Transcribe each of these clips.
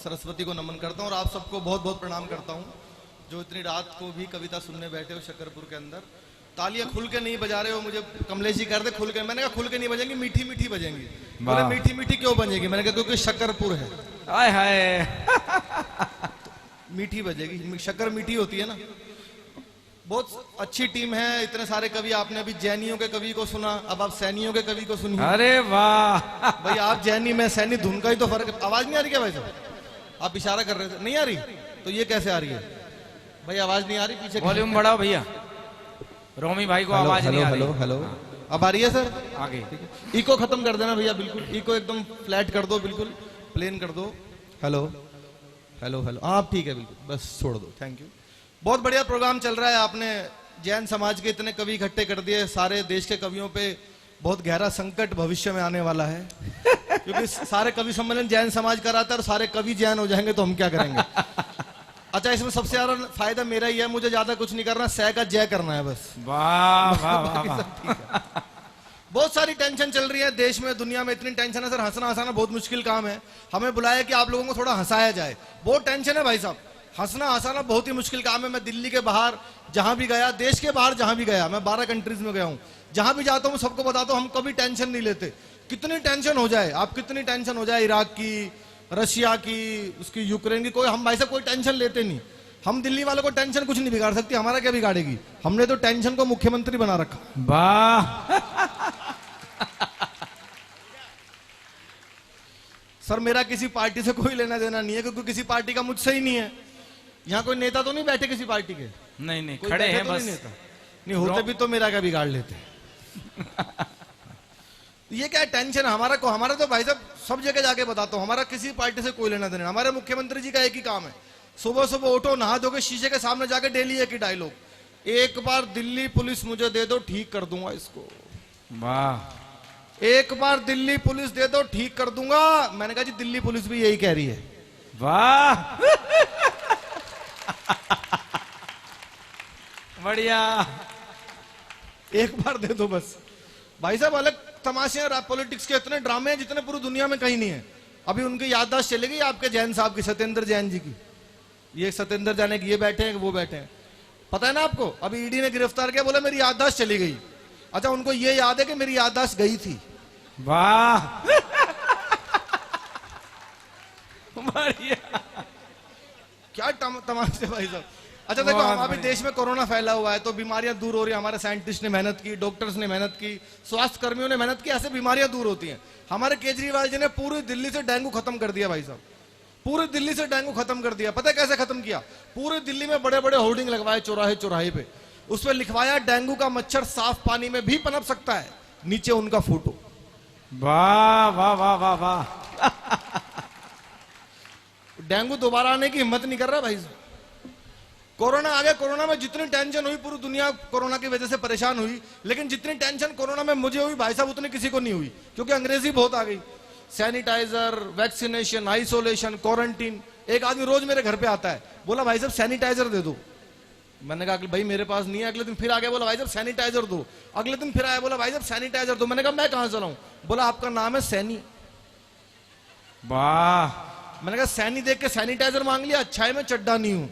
सरस्वती को नमन करता हूँ और आप सबको बहुत बहुत प्रणाम करता हूँ जो इतनी रात को भी कविता सुनने बैठे हो शकरपुर के अंदर। तालियां खुल के नहीं बजा रहे हो, मुझे कमलेश जी कर दे खुल के। मैंने कहा खुल के नहीं बजेंगी, मीठी मीठी बजेंगी। बोले मीठी मीठी क्यों बजेगी? मैंने कहा क्योंकि शकरपुर है। हाय हाय मीठी बजेगी, शक्कर मीठी होती है ना। बहुत अच्छी टीम है, इतने सारे कवि। आपने अभी जैनियों के कवि को सुना, अब आप सैनियों के कवि को सुनिए। अरे वाह भाई आप जैनी में सैनी, धुन का ही तो फर्क। आवाज नहीं आ रही क्या भाई साहब? आप इशारा कर रहे थे, नहीं आ रही तो ये कैसे आ रही है भाई? आवाज नहीं आ रही, पीछे वॉल्यूम बढ़ाओ भैया। रोमी भाई को आवाज नहीं आ रही। हेलो हेलो, अब आ रही है सर? आगे इको खत्म कर देना भैया, बिल्कुल इको एकदम फ्लैट कर दो, बिल्कुल प्लेन कर दो। हेलो हेलो हेलो, हाँ ठीक है, बिल्कुल बस छोड़ दो, थैंक यू। बहुत बढ़िया प्रोग्राम चल रहा है। आपने जैन समाज के इतने कवि इकट्ठे कर दिए। सारे देश के कवियों पे बहुत गहरा संकट भविष्य में आने वाला है क्योंकि सारे कवि सम्मेलन जैन समाज कराता है और सारे कवि जैन हो जाएंगे तो हम क्या करेंगे? अच्छा, इसमें सबसे ज्यादा फायदा मेरा ही है, मुझे ज्यादा कुछ नहीं करना, सह का जय करना है बस। वाह वाह वाह। बहुत सारी टेंशन चल रही है देश में, दुनिया में इतनी टेंशन है सर। हंसना हंसाना बहुत मुश्किल काम है। हमें बुलाया कि आप लोगों को थोड़ा हंसाया जाए, बहुत टेंशन है भाई साहब। हंसना हंसाना बहुत ही मुश्किल काम है। मैं दिल्ली के बाहर जहां भी गया, देश के बाहर जहां भी गया, मैं 12 कंट्रीज में गया हूं, जहां भी जाता हूं सबको बताता हूं हम कभी टेंशन नहीं लेते। कितनी टेंशन हो जाए, आप कितनी टेंशन हो जाए, इराक की, रशिया की, उसकी यूक्रेन की, कोई हम भाई साहब कोई टेंशन लेते नहीं। हम दिल्ली वालों को टेंशन कुछ नहीं बिगाड़ सकती, हमारा क्या बिगाड़ेगी? हमने तो टेंशन को मुख्यमंत्री बना रखा। वाह सर मेरा किसी पार्टी से कोई लेना देना नहीं है क्योंकि किसी पार्टी का मुझसे ही नहीं है। यहाँ कोई नेता तो नहीं बैठे किसी पार्टी के? नहीं नहीं, खड़े हैं तो बस। नहीं होते भी तो मेरा क्या बिगाड़ लेते। ये क्या टेंशन है हमारा को? हमारा तो भाई साहब सब जगह जाके बताता हूँ, हमारा किसी पार्टी से कोई लेना देना। हमारे मुख्यमंत्री जी का एक ही काम है, सुबह सुबह उठो, नहा धो के शीशे के सामने जाके डेली एक ही डायलॉग, एक बार दिल्ली पुलिस मुझे दे दो, ठीक कर दूंगा इसको। वाह, एक बार दिल्ली पुलिस दे दो, ठीक कर दूंगा। मैंने कहा जी दिल्ली पुलिस भी यही कह रही है। वाह बढ़िया, एक बार दे दो बस। भाई साहब अलग तमाशे हैं पॉलिटिक्स के, इतने ड्रामे हैं जितने पूरी दुनिया में कहीं नहीं है। अभी उनकी याददाश्त चलेगी आपके जैन साहब की, सत्येंद्र जैन जी की। ये सत्येंद्र जाने की, ये बैठे हैं वो बैठे हैं, पता है ना आपको? अभी ईडी ने गिरफ्तार किया, बोला मेरी याददाश्त चली गई। अच्छा, उनको ये याद है कि मेरी याददाश्त गई थी। वाह बढ़िया, क्या तमाशे भाई साहब। अच्छा देखो, हमारे देश में कोरोना फैला हुआ है तो बीमारियां दूर हो रही है। हमारे साइंटिस्ट ने मेहनत की, डॉक्टर्स ने मेहनत की, स्वास्थ्य कर्मियों ने मेहनत की, ऐसे बीमारियां दूर होती हैं। हमारे केजरीवाल जी ने पूरी दिल्ली से डेंगू खत्म कर दिया भाई साहब, पूरी दिल्ली से डेंगू खत्म कर दिया। पता है कैसे खत्म किया? पूरी दिल्ली में बड़े बड़े होर्डिंग लगवाए चौराहे चौराहे पे, उस पर लिखवाया डेंगू का मच्छर साफ पानी में भी पनप सकता है, नीचे उनका फोटो। वाह वाह वाह वाह वाह। डेंगू दोबारा आने की हिम्मत नहीं कर रहा भाई साहब। कोरोना आ गया, कोरोना में जितनी टेंशन हुई, पूरी दुनिया कोरोना की वजह से परेशान हुई, लेकिन जितनी टेंशन कोरोना में मुझे हुई भाई साहब उतनी किसी को नहीं हुई, क्योंकि अंग्रेजी बहुत आ गई। Sanitiser, vaccination, isolation, quarantine. एक आदमी रोज मेरे घर पे आता है, बोला भाई साहब सैनिटाइजर दे दो। मैंने कहा भाई मेरे पास नहीं है। अगले दिन फिर आ गया, बोला भाई साहब सैनिटाइजर दो। अगले दिन फिर आया, बोला भाई साहब सैनिटाइजर दो। मैंने कहा मैं कहां से लाऊं? बोला आपका नाम है सैनी। वाह, मैंने कहा सैनी देख के सैनिटाइजर मांग लिया, अच्छा है मैं चड्डा नहीं हूं।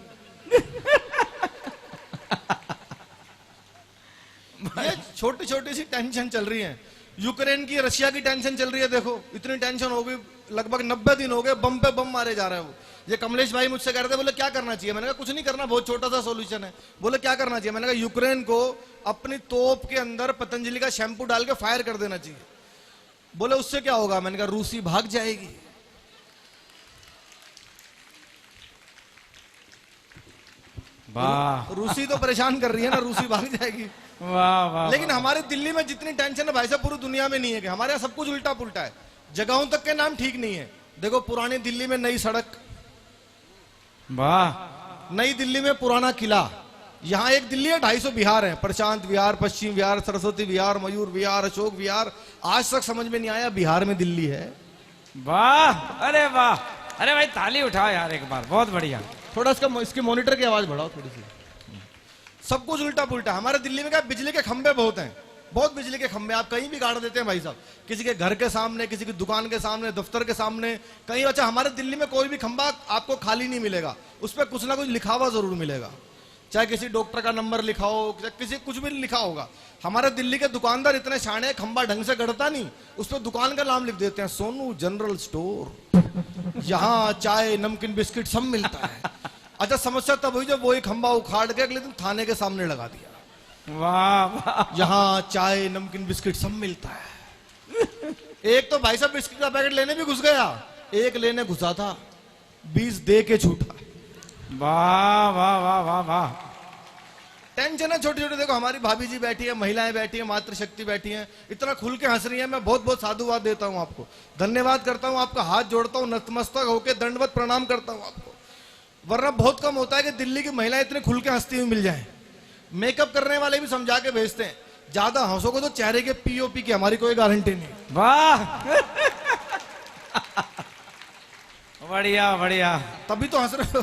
छोटी छोटी सी टेंशन चल रही है। यूक्रेन की, रशिया की टेंशन चल रही है। देखो इतनी टेंशन हो गई, लगभग 90 दिन हो गए, बम पे बम मारे जा रहे हैं। वो ये कमलेश भाई मुझसे कह रहे थे, बोले क्या करना चाहिए? मैंने कहा कुछ नहीं करना, बहुत छोटा सा सॉल्यूशन है। बोले क्या करना चाहिए? मैंने कहा यूक्रेन को अपनी तोप के अंदर पतंजलि का शैम्पू डाल के फायर कर देना चाहिए। बोले उससे क्या होगा? मैंने कहा रूसी भाग जाएगी। वाह, रूसी तो परेशान कर रही है ना, रूसी भाग जाएगी। वाह वाह। लेकिन हमारे दिल्ली में जितनी टेंशन है भाई साहब पूरी दुनिया में नहीं है। कि हमारे यहाँ सब कुछ उल्टा पुल्टा है, जगहों तक के नाम ठीक नहीं है। देखो पुरानी दिल्ली में नई सड़क, वाह, नई दिल्ली में पुराना किला। यहाँ एक दिल्ली है, 250 विहार है, प्रशांत विहार, पश्चिम विहार, सरस्वती विहार, मयूर विहार, अशोक विहार। आज तक समझ में नहीं आया बिहार में दिल्ली है। वाह, अरे वाह, अरे भाई ताली उठाओ यार एक बार, बहुत बढ़िया। थोड़ा इसके मॉनिटर की आवाज बढ़ाओ थोड़ी सी। सब कुछ उल्टा पुल्टा। हमारे दिल्ली में क्या बिजली के खंभे बहुत हैं, बहुत बिजली के खंभे आप कहीं भी गाड़ देते हैं भाई साहब, किसी के घर के सामने, किसी की दुकान के सामने, दफ्तर के सामने, कहीं। अच्छा, हमारे दिल्ली में कोई भी खंभा आपको खाली नहीं मिलेगा, उस पर कुछ ना कुछ लिखा हुआ जरूर मिलेगा, चाहे किसी डॉक्टर का नंबर लिखा हो, चाहे किसी कुछ भी लिखा होगा। हमारे दिल्ली के दुकानदार इतने शाणे हैं, खंभा ढंग से गढ़ता नहीं, उस पर दुकान का नाम लिख देते हैं, सोनू जनरल स्टोर, यहाँ चाय नमकीन बिस्किट सब मिलता है। अच्छा, समस्या तब हुई जब वही खंभा उखाड़ के अगले दिन थाने के सामने लगा दिया। वाह वाह, यहाँ चाय नमकीन बिस्किट सब मिलता है। एक तो भाई साहब बिस्किट का पैकेट लेने भी घुस गया, एक लेने घुसा था, 20 दे के छूटा। वाह वाह वाह वाह वाह। टेंशन है छोटी छोटी। देखो हमारी भाभी जी बैठी है, महिलाएं बैठी है, मातृशक्ति बैठी है, इतना खुल के हंस रही है। मैं बहुत बहुत साधुवाद देता हूं आपको, धन्यवाद करता हूं, आपका हाथ जोड़ता हूं, नतमस्तक होकर दंडवत प्रणाम करता हूं आपको। वरना बहुत कम होता है कि दिल्ली की महिलाएं इतने खुल के हंसती हुई मिल जाएं। मेकअप करने वाले भी समझा के भेजते हैं, ज्यादा हंसोगे तो चेहरे के पीओपी की हमारी कोई गारंटी नहीं। वाह बढ़िया बढ़िया। तभी तो हंस रहे हो।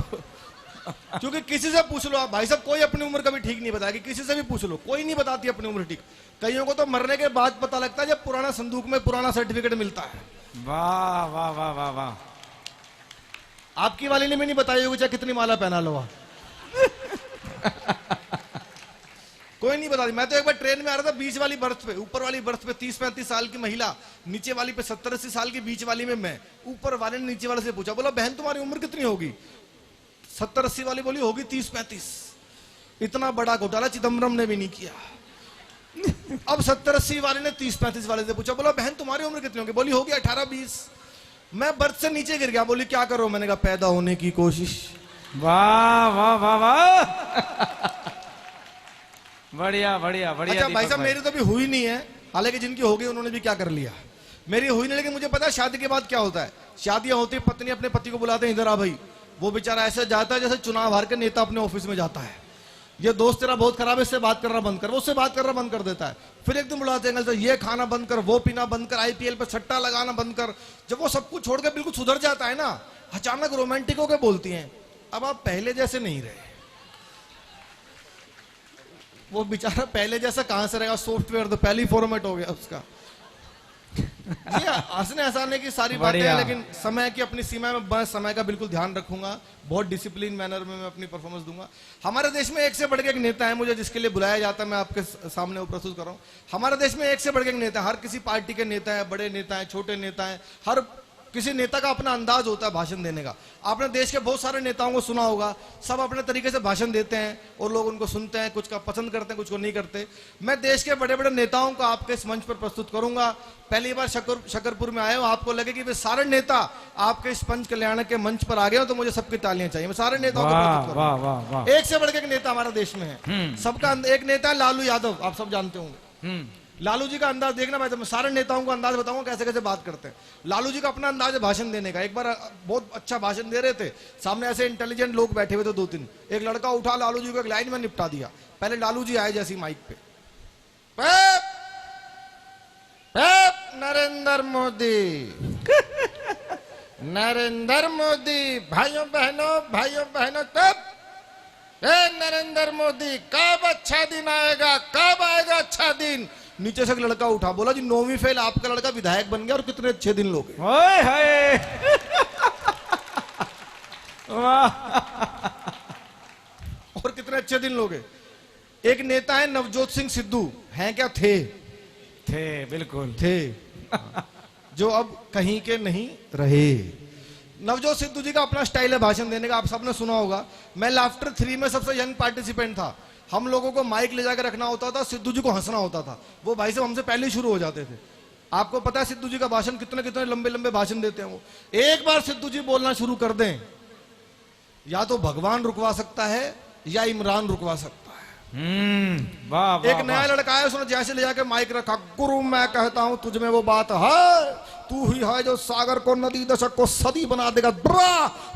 क्योंकि किसी से पूछ लो आप भाई साहब, कोई अपनी उम्र कभी ठीक नहीं बताएगी, किसी से भी पूछ लो, कोई नहीं बताती अपनी उम्र ठीक। कईयों को तो मरने के बाद पता लगता है, जब पुराना संदूक में पुराना सर्टिफिकेट मिलता है। वाह वाह वाह वाह वाह। आपकी वाली ने भी नहीं बताई होगी, चाहे कितनी माला पहना लो आप। कोई नहीं बता दी। मैं तो एक बार ट्रेन में आ रहा था, बीच वाली बर्थ पे, ऊपर वाली बर्थ पे 30-35 साल की महिला, नीचे वाली पे 70-80 साल की, बीच वाली में मैं। ऊपर वाले ने नीचे वाले से पूछा, बोला बहन तुम्हारी उम्र कितनी होगी? 70-80 वाली बोली होगी 30-35। इतना बड़ा घोटाला चिदम्बरम ने भी नहीं किया। अब 70-80 वाले ने 30-35 वाले से पूछा, बोला बहन तुम्हारी उम्र कितनी होगी? बोली होगी 18-20। मैं बर्थ से नीचे गिर गया, बोली क्या करो? मैंने कहा पैदा होने की कोशिश। वाह वाह वाह वाह। बढ़िया बढ़िया बढ़िया। अच्छा भाई साहब, मेरी तो अभी हुई नहीं है, हालांकि जिनकी होगी उन्होंने भी क्या कर लिया। मेरी हुई नहीं, लेकिन मुझे पता है शादी के बाद क्या होता है। शादियां होती है, पत्नी अपने पति को बुलाते हैं, इधर आ भाई। वो बेचारा ऐसे जाता है जैसे चुनाव हार के नेता अपने ऑफिस में जाता है। ये दोस्त तेरा बहुत खराब है, इससे बात करना बंद कर। वो उससे बात करना बंद कर देता है। फिर एक दिन बुलाते हैं, ये खाना बंद कर, वो पीना बंद कर, IPL पे सट्टा लगाना बंद कर। जब वो सब कुछ छोड़ के बिल्कुल सुधर जाता है ना, अचानक रोमांटिक होकर बोलती हैं, अब आप पहले जैसे नहीं रहे। वो बेचारा पहले जैसा कहां से रहेगा? सॉफ्टवेयर तो पहले ही फॉर्मेट हो गया उसका। ये हंसने हंसाने की सारी बातें हैं, लेकिन समय की अपनी सीमा में, मैं समय का बिल्कुल ध्यान रखूंगा, बहुत डिसिप्लिन मैनर में मैं अपनी परफॉर्मेंस दूंगा। हमारे देश में एक से बढ़ के एक नेता है, मुझे जिसके लिए बुलाया जाता है, मैं आपके सामने वो प्रस्तुत कर रहा हूं। हमारे देश में एक से बढ़ के एक नेता है, हर किसी पार्टी के नेता है, बड़े नेता है, छोटे नेता है, हर किसी नेता का अपना अंदाज होता है भाषण देने का। आपने देश के बहुत सारे नेताओं को सुना होगा, सब अपने तरीके से भाषण देते हैं और लोग उनको सुनते हैं, कुछ का पसंद करते हैं, कुछ को नहीं करते। मैं देश के बड़े बड़े नेताओं को आपके इस मंच पर प्रस्तुत करूंगा। पहली बार शकरपुर में आए हो, आपको लगे कि वे सारे नेता आपके इस पंच कल्याण के मंच पर आ गए हो, तो मुझे सबकी तालियां चाहिए। मैं सारे नेताओं को प्रस्तुत करूंगा। एक से बढ़ के एक नेता हमारे देश में है, सबका एक नेता है लालू यादव, आप सब जानते होंगे। लालू जी का अंदाज देखना, मैं सारे नेताओं को अंदाज बताऊंगा कैसे कैसे बात करते हैं। लालू जी का अपना अंदाज है भाषण देने का। एक बार बहुत अच्छा भाषण दे रहे थे, सामने ऐसे इंटेलिजेंट लोग बैठे हुए थे 2-3। एक लड़का उठा, लालू जी को एक लाइन में निपटा दिया। पहले लालू जी आए जैसी माइक पे, नरेंद्र मोदी, नरेंद्र मोदी, भाइयों बहनों तब नरेंद्र मोदी कब अच्छा दिन आएगा, कब आएगा अच्छा दिन? नीचे से एक लड़का उठा, बोला जी 9वीं फेल आपका लड़का विधायक बन गया और कितने अच्छे दिन लोगे। और कितने अच्छे दिन लोगे। एक नेता है नवजोत सिंह सिद्धू, हैं क्या? थे बिल्कुल थे, जो अब कहीं के नहीं रहे। नवजोत सिद्धू जी का अपना स्टाइल है भाषण देने का, आप सबने सुना होगा। मैं लाफ्टर 3 में सबसे यंग पार्टिसिपेंट था। हम लोगों को माइक ले जाकर रखना होता था, सिद्धू जी को हंसना होता था। वो भाई साहब हमसे पहले ही शुरू हो जाते थे। आपको पता है सिद्धू जी का भाषण कितने कितने लंबे लंबे भाषण देते हैं वो। एक बार सिद्धू जी बोलना शुरू कर दें, या तो भगवान रुकवा सकता है या इमरान रुकवा सकता है। एक नया लड़का है, उसने जैसे ले जाकर माइक रखा, गुरु मैं कहता हूं तुझ में वो बात है, तू ही है जो सागर को नदी दशक को सदी बना देगा।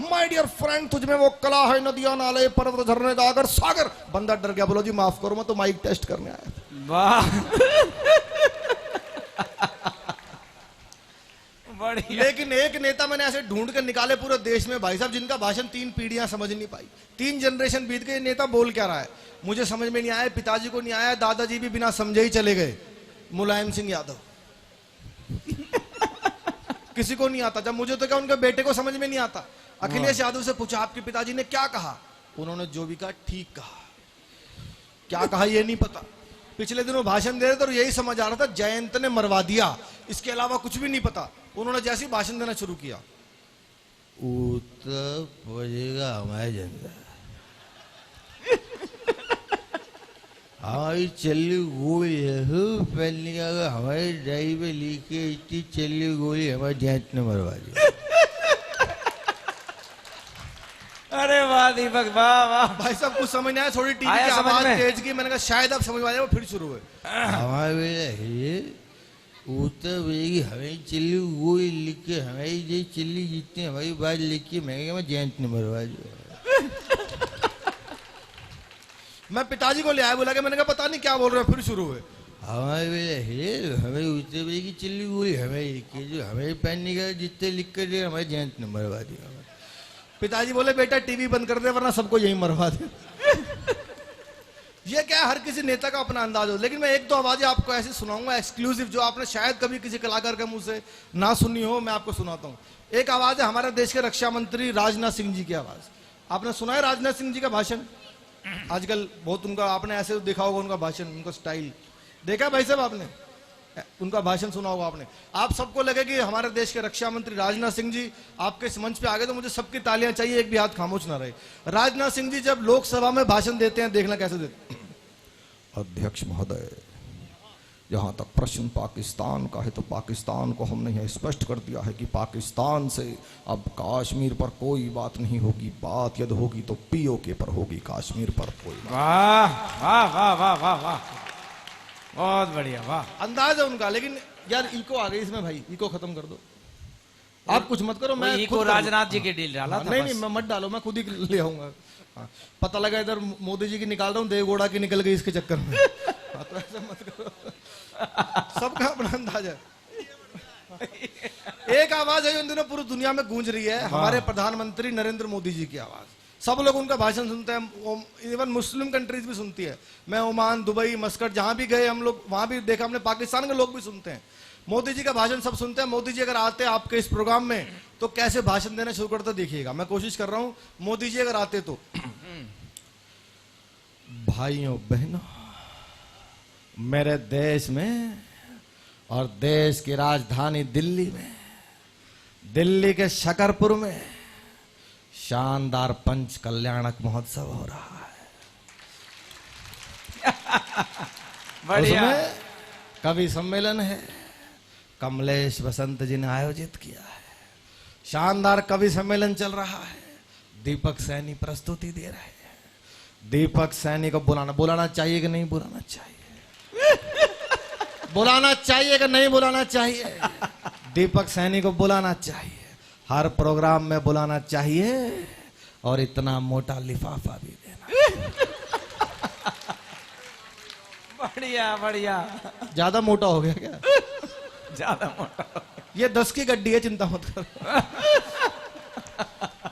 माय डियर फ्रेंड, तुझ में वो कला है, नदियां नाले पर्वत झरने गागर सागर। बंदा डर गया, बोलो जी माफ करो, मैं तो माइक टेस्ट करने आया। वाह लेकिन एक नेता मैंने ऐसे ढूंढ के निकाले पूरे देश में भाई साहब, जिनका भाषण 3 पीढ़ियां समझ नहीं पाई। 3 जनरेशन बीत गए, नेता बोल क्या रहा है मुझे समझ में नहीं आया, पिताजी को नहीं आया, दादाजी भी बिना समझे ही चले गए। मुलायम सिंह यादव। किसी को नहीं आता। जब मुझे तो क्या उनके बेटे को समझ में नहीं आता। अखिलेश यादव से पूछा आपके पिताजी ने क्या कहा, उन्होंने जो भी कहा ठीक कहा, क्या कहा ये नहीं पता। पिछले दिनों भाषण दे रहे थे और यही समझ आ रहा था जयंत ने मरवा दिया, इसके अलावा कुछ भी नहीं पता। उन्होंने जैसे ही भाषण देना शुरू किया, उत्तर पड़ेगा हमारे जनता, हमारी चली गोली पहले हमारे ड्राइव में लिखे इतनी चली गोली हमारे जयंत ने मरवा दिया। अरे वाह दीपक, वाह वाह। भाई साहब कुछ समझ नहीं आया, थोड़ी टीवी की आया समझ आवाज में? तेज की, मैंने कहा शायद आप समझ में आ जाए, वो फिर शुरू हुए। हमारे उत्तर बजेगी हमें चिल्ली गोली लिख के, हमारी जो चिल्ली जीतती है हमारी बात लिख के, मैं जयंत ने मरवा दिया। मैं पिताजी को ले आया, बोला कि मैंने कहा पता नहीं क्या बोल रहे हैं, फिर शुरू हुए। हमारे हमें उत्तर बजेगी चिल्ली गोली हमें लिख के, जो हमें पहनने का जितने लिख कर दे हमारे जयंत ने मरवा दिया। पिताजी बोले बेटा टीवी बंद कर दे वरना सबको यही मरवा दे। ये क्या है, हर किसी नेता का अपना अंदाज हो। लेकिन मैं एक दो आवाजें आपको ऐसी सुनाऊंगा एक्सक्लूसिव, जो आपने शायद कभी किसी कलाकार के मुंह से ना सुनी हो, मैं आपको सुनाता हूं। एक आवाज है हमारे देश के रक्षा मंत्री राजनाथ सिंह जी की आवाज। आपने सुना है राजनाथ सिंह जी का भाषण? आजकल बहुत उनका आपने ऐसे देखा होगा, उनका भाषण, उनका स्टाइल देखा भाई साहब आपने? उनका भाषण सुना होगा आपने। आप सबको लगे कि हमारे देश के रक्षा मंत्री राजनाथ सिंह जी आपके इस मंच पे आ गए तो मुझे सबकी तालियां चाहिए, एक भी हाथ खामोश ना रहे। राजनाथ सिंह जी जब लोकसभा में भाषण देते हैं, देखना कैसे देते हैं। अध्यक्ष महोदय, जहां तक प्रश्न पाकिस्तान का है तो पाकिस्तान को हमने यह स्पष्ट कर दिया है कि पाकिस्तान से अब कश्मीर पर कोई बात नहीं होगी, बात यदि होगी तो पीओके पर होगी, कश्मीर पर कोई बात। वाह वाह वाह वाह वाह वाह, बहुत बढ़िया, वाह। अंदाज है उनका। लेकिन यार इको आ गई इसमें भाई, इको खत्म कर दो। आप कुछ मत करो, मैं को राजनाथ जी के डील डाला था। नहीं नहीं, मैं मत डालो, मैं खुद ही ले आऊंगा। हाँ, पता लगा इधर मोदी जी की निकाल रहा हूँ, देवगौड़ा की निकल गई इसके चक्कर में। हाँ, तो ऐसा मत करो, सबका अपना अंदाज है। एक आवाज है जो इन दिनों पूरी दुनिया में गूंज रही है, हमारे प्रधानमंत्री नरेंद्र मोदी जी की आवाज। सब लोग उनका भाषण सुनते हैं, इवन मुस्लिम कंट्रीज भी सुनती है। मैं ओमान, दुबई, मस्कट जहां भी गए हम लोग, वहां भी देखा हमने, पाकिस्तान के लोग भी सुनते हैं। मोदी जी का भाषण सब सुनते हैं। मोदी जी अगर आते आपके इस प्रोग्राम में तो कैसे भाषण देना शुरू करते देखिएगा। मैं कोशिश कर रहा हूं, मोदी जी अगर आते तो। भाइयों बहनों, मेरे देश में और देश की राजधानी दिल्ली में, दिल्ली के शकरपुर में शानदार पंच कल्याणक महोत्सव हो रहा है। बढ़िया। उसमें कवि सम्मेलन है, कमलेश बसंत जी ने आयोजित किया है। शानदार कवि सम्मेलन चल रहा है। दीपक सैनी प्रस्तुति दे रहे हैं। दीपक सैनी को बुलाना चाहिए कि नहीं बुलाना चाहिए? बुलाना चाहिए कि नहीं बुलाना चाहिए? दीपक सैनी को बुलाना चाहिए, हर प्रोग्राम में बुलाना चाहिए, और इतना मोटा लिफाफा भी देना। बढ़िया बढ़िया। ज्यादा मोटा हो गया क्या? ज्यादा मोटा। ये 10 की गड्डी है, चिंता मत करो।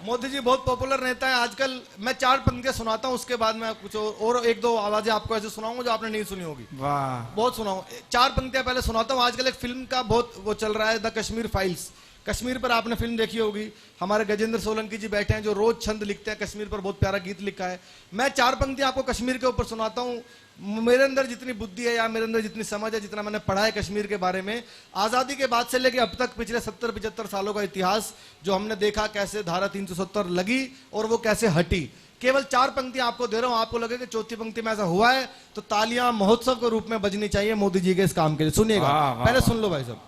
मोदी जी बहुत पॉपुलर नेता है आजकल। मैं 4 पंक्तियां सुनाता हूं, उसके बाद मैं कुछ और एक दो आवाजें आपको ऐसे सुनाऊंगा जो आपने नहीं सुनी होगी। वाह, बहुत सुनाऊं। 4 पंक्तियां पहले सुनाता हूं। आजकल एक फिल्म का बहुत वो चल रहा है, द कश्मीर फाइल्स। कश्मीर पर आपने फिल्म देखी होगी। हमारे गजेंद्र सोलंकी जी बैठे हैं जो रोज छंद लिखते हैं, कश्मीर पर बहुत प्यारा गीत लिखा है। मैं 4 पंक्तियां आपको कश्मीर के ऊपर सुनाता हूं। मेरे अंदर जितनी बुद्धि है या मेरे अंदर जितनी समझ है, जितना मैंने पढ़ा है कश्मीर के बारे में, आजादी के बाद से लेकर अब तक पिछले 70-75 सालों का इतिहास जो हमने देखा, कैसे धारा 370 लगी और वो कैसे हटी। केवल 4 पंक्तियां आपको दे रहा हूं। आपको लगे कि चौथी पंक्ति में ऐसा हुआ है तो तालियां महोत्सव के रूप में बजनी चाहिए मोदी जी के इस काम के लिए। सुनिएगा, पहले सुन लो भाई साहब।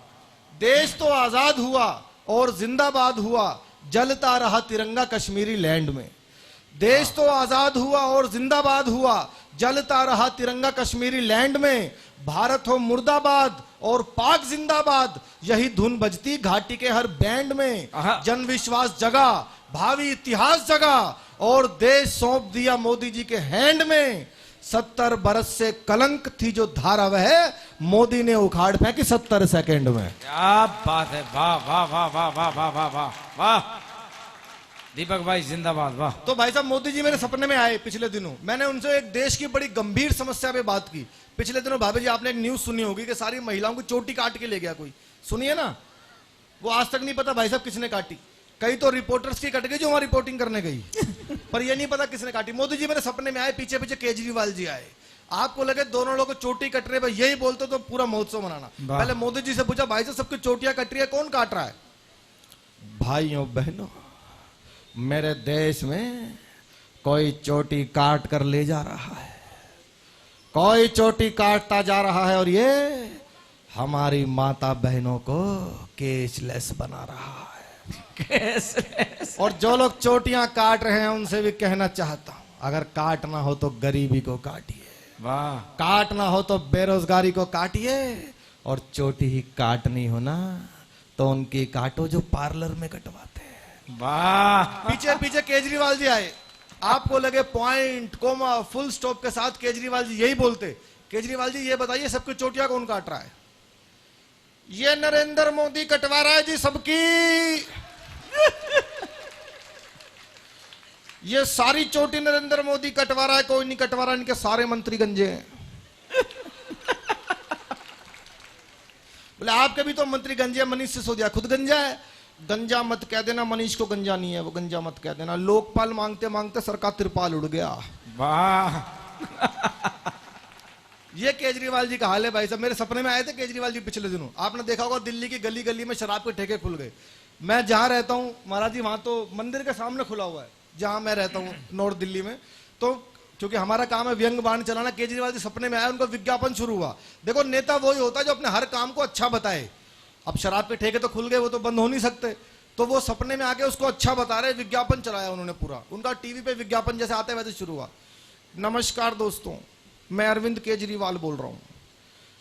देश तो आजाद हुआ और जिंदाबाद हुआ, जलता रहा तिरंगा कश्मीरी लैंड में। देश तो आजाद हुआ और जिंदाबाद हुआ, जलता रहा तिरंगा कश्मीरी लैंड में। भारत हो मुर्दाबाद और पाक जिंदाबाद, यही धुन बजती घाटी के हर बैंड में। जन विश्वास जगा, भावी इतिहास जगा, और देश सौंप दिया मोदी जी के हैंड में। 70 बरस से कलंक थी जो धारा वह मोदी ने उखाड़ फेंकी 70 सेकंड में। क्या बात है, वाह वाह वाह वाह वाह वाह वाह वाह वाह। दीपक भाई जिंदाबाद, वाह। तो भाई साहब मोदी जी मेरे सपने में आए पिछले दिनों। मैंने उनसे एक देश की बड़ी गंभीर समस्या पे बात की। पिछले दिनों भाभी जी आपने एक न्यूज सुनी होगी कि सारी महिलाओं की चोटी काट के ले गया कोई, सुनिए ना। वो आज तक नहीं पता भाई साहब किसने काटी। कई तो रिपोर्टर्स की कट गई जो वहां रिपोर्टिंग करने गई, पर ये नहीं पता किसने काटी। मोदी जी मेरे सपने में आए, पीछे पीछे केजरीवाल जी आए। आपको लगे दोनों लोगों को चोटी कट रहे, यही बोलते तो पूरा महोत्सव मनाना। पहले मोदी जी से पूछा, भाई साहब सबकी चोटियां कट रही है, कौन काट रहा है? भाइयों बहनों, मेरे देश में कोई चोटी काट कर ले जा रहा है, कोई चोटी काटता जा रहा है, और ये हमारी माता बहनों को केसलेस बना रहा है। कैसे? और जो लोग चोटियां काट रहे हैं उनसे भी कहना चाहता हूं, अगर काटना हो तो गरीबी को काटिए, वाह। काटना हो तो बेरोजगारी को काटिए, और चोटी ही काटनी हो ना तो उनकी काटो जो पार्लर में कटवाते हैं। वाह। पीछे पीछे केजरीवाल जी आए। आपको लगे पॉइंट कोमा फुल स्टॉप के साथ केजरीवाल जी यही बोलते, केजरीवाल जी ये बताइए सबकी चोटियां कौन काट रहा है? ये नरेंद्र मोदी कटवा रहा है जी सबकी। ये सारी चोटी नरेंद्र मोदी कटवा रहा है, कोई नहीं कटवा रहा, इनके सारे मंत्री गंजे हैं। बोले आपके भी तो मंत्री गंजे हैं, मनीष सिसोदिया खुद गंजा है। गंजा मत कह देना, मनीष को गंजा नहीं है, वो गंजा मत कह देना। लोकपाल मांगते मांगते सर का तिरपाल उड़ गया। वाह। ये केजरीवाल जी का हाल है भाई साहब। मेरे सपने में आए थे केजरीवाल जी पिछले दिनों। आपने देखा होगा दिल्ली की गली गली में शराब के ठेके खुल गए। मैं जहां रहता हूं महाराज जी, वहां तो मंदिर के सामने खुला हुआ है जहां मैं रहता हूं नॉर्थ दिल्ली में। तो क्योंकि हमारा काम है व्यंग बाण चलाना, केजरीवाल जी सपने में आए, उनका विज्ञापन शुरू हुआ। देखो नेता वही होता है जो अपने हर काम को अच्छा बताए। अब शराब के ठेके तो खुल गए, वो तो बंद हो नहीं सकते, तो वो सपने में आके उसको अच्छा बता रहे, विज्ञापन चलाया उन्होंने पूरा। उनका टीवी पे विज्ञापन जैसे आते वैसे शुरू हुआ। नमस्कार दोस्तों, मैं अरविंद केजरीवाल बोल रहा हूं।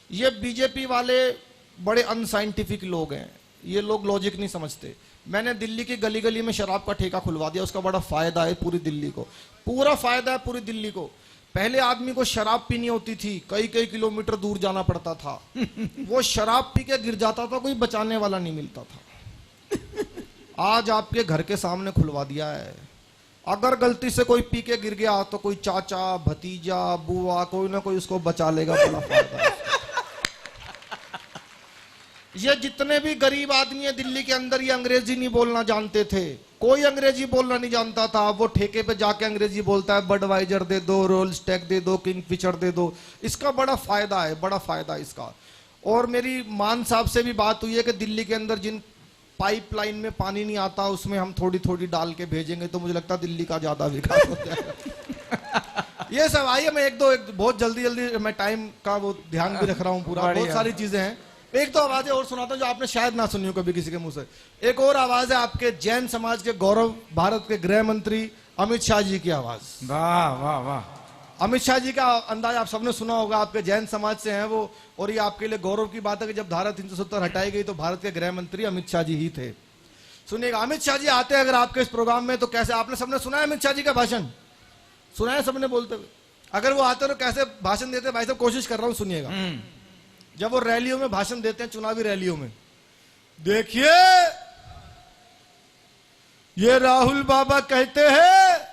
ये बीजेपी वाले बड़े अनसाइंटिफिक लोग हैं, ये लोग लॉजिक नहीं समझते। मैंने दिल्ली की गली गली में शराब का ठेका खुलवा दिया, उसका बड़ा फायदा है पूरी दिल्ली को, पूरा फायदा है पूरी दिल्ली को। पहले आदमी को शराब पीनी होती थी, कई कई किलोमीटर दूर जाना पड़ता था। वो शराब पी के गिर जाता था, कोई बचाने वाला नहीं मिलता था। आज आपके घर के सामने खुलवा दिया है। अगर गलती से कोई पी के गिर गया तो कोई चाचा, भतीजा, बुआ, कोई ना कोई उसको बचा लेगा, बड़ा फायदा है। ये जितने भी गरीब आदमी है दिल्ली के अंदर, ये अंग्रेजी नहीं बोलना जानते थे, कोई अंग्रेजी बोलना नहीं जानता था। वो ठेके पे जाके अंग्रेजी बोलता है, बडवाइजर दे दो, रोल्स टैग दे दो, किंगफिशर दे दो। इसका बड़ा फायदा है, बड़ा फायदा है इसका। और मेरी मान साहब से भी बात हुई है कि दिल्ली के अंदर जिन पाइपलाइन में पानी नहीं आता उसमें हम थोड़ी थोड़ी डाल के भेजेंगे, तो मुझे लगता है दिल्ली का ज्यादा विकास हो जाएगा। ये सब आइए, मैं एक बहुत जल्दी जल्दी, मैं टाइम का वो ध्यान भी रख रहा हूँ पूरा, बहुत सारी चीजें हैं। एक तो आवाजें और सुनाता हूं जो आपने शायद ना सुनी हो कभी किसी के मुंह से। एक और आवाज है आपके जैन समाज के गौरव, भारत के गृह मंत्री अमित शाह जी की आवाज। वाह वाह वाह। अमित शाह जी का अंदाज आप सबने सुना होगा, आपके जैन समाज से हैं वो, और ये आपके लिए गौरव की बात है कि जब धारा 370 हटाई गई तो भारत के गृह मंत्री अमित शाह जी ही थे। सुनिएगा, अमित शाह जी आते हैं अगर आपके इस प्रोग्राम में तो कैसे, आपने सबने सुना है अमित शाह जी का भाषण? सुना है सबने बोलते हुए? अगर वो आते तो कैसे भाषण देते भाई साहब, कोशिश कर रहा हूं सुनिएगा। जब वो रैलियों में भाषण देते हैं, चुनावी रैलियों में, देखिए ये राहुल बाबा कहते हैं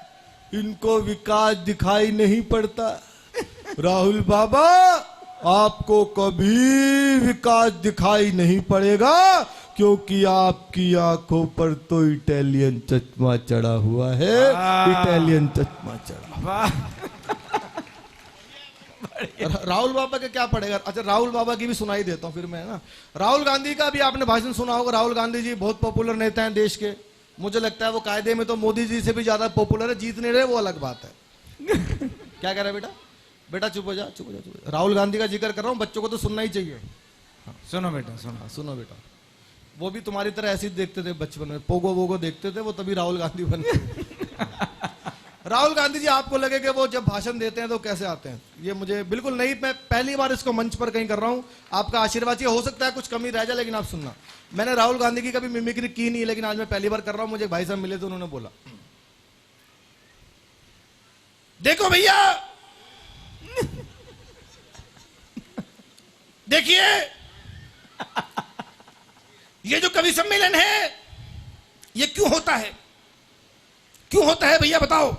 इनको विकास दिखाई नहीं पड़ता। राहुल बाबा आपको कभी विकास दिखाई नहीं पड़ेगा क्योंकि आपकी आंखों पर तो इटालियन चश्मा चढ़ा हुआ है, इटालियन चश्मा चढ़ा। वाह। राहुल बाबा के क्या पड़ेगा? अच्छा राहुल बाबा की भी सुनाई देता हूं फिर मैं ना। राहुल गांधी का भी आपने भाषण सुना होगा। राहुल गांधी जी बहुत पॉपुलर नेता हैं देश के। मुझे लगता है वो कायदे में तो मोदी जी से भी ज्यादा पॉपुलर है, जीत नहीं रहे वो अलग बात है। क्या कह रहा है बेटा? बेटा चुप हो जा, चुप हो जा, चुप हो जा। राहुल गांधी का जिक्र कर रहा हूं, बच्चों को तो सुनना ही चाहिए। सुनो बेटा, सुनो सुनो बेटा। वो भी तुम्हारी तरह ऐसे ही देखते थे बचपन में, पोगो वोगो देखते थे, वो तभी राहुल गांधी बने। राहुल गांधी जी आपको लगे कि वो जब भाषण देते हैं तो कैसे आते हैं, ये मुझे बिल्कुल नहीं, मैं पहली बार इसको मंच पर कहीं कर रहा हूं। आपका आशीर्वाद चाहिए, हो सकता है कुछ कमी रह जाए, लेकिन आप सुनना। मैंने राहुल गांधी की कभी मिमिक्री की नहीं, लेकिन आज मैं पहली बार कर रहा हूं। मुझे भाई साहब मिले तो उन्होंने बोला, देखो भैया, देखिए ये जो कवि सम्मेलन है ये क्यों होता है? क्यों होता है भैया बताओ?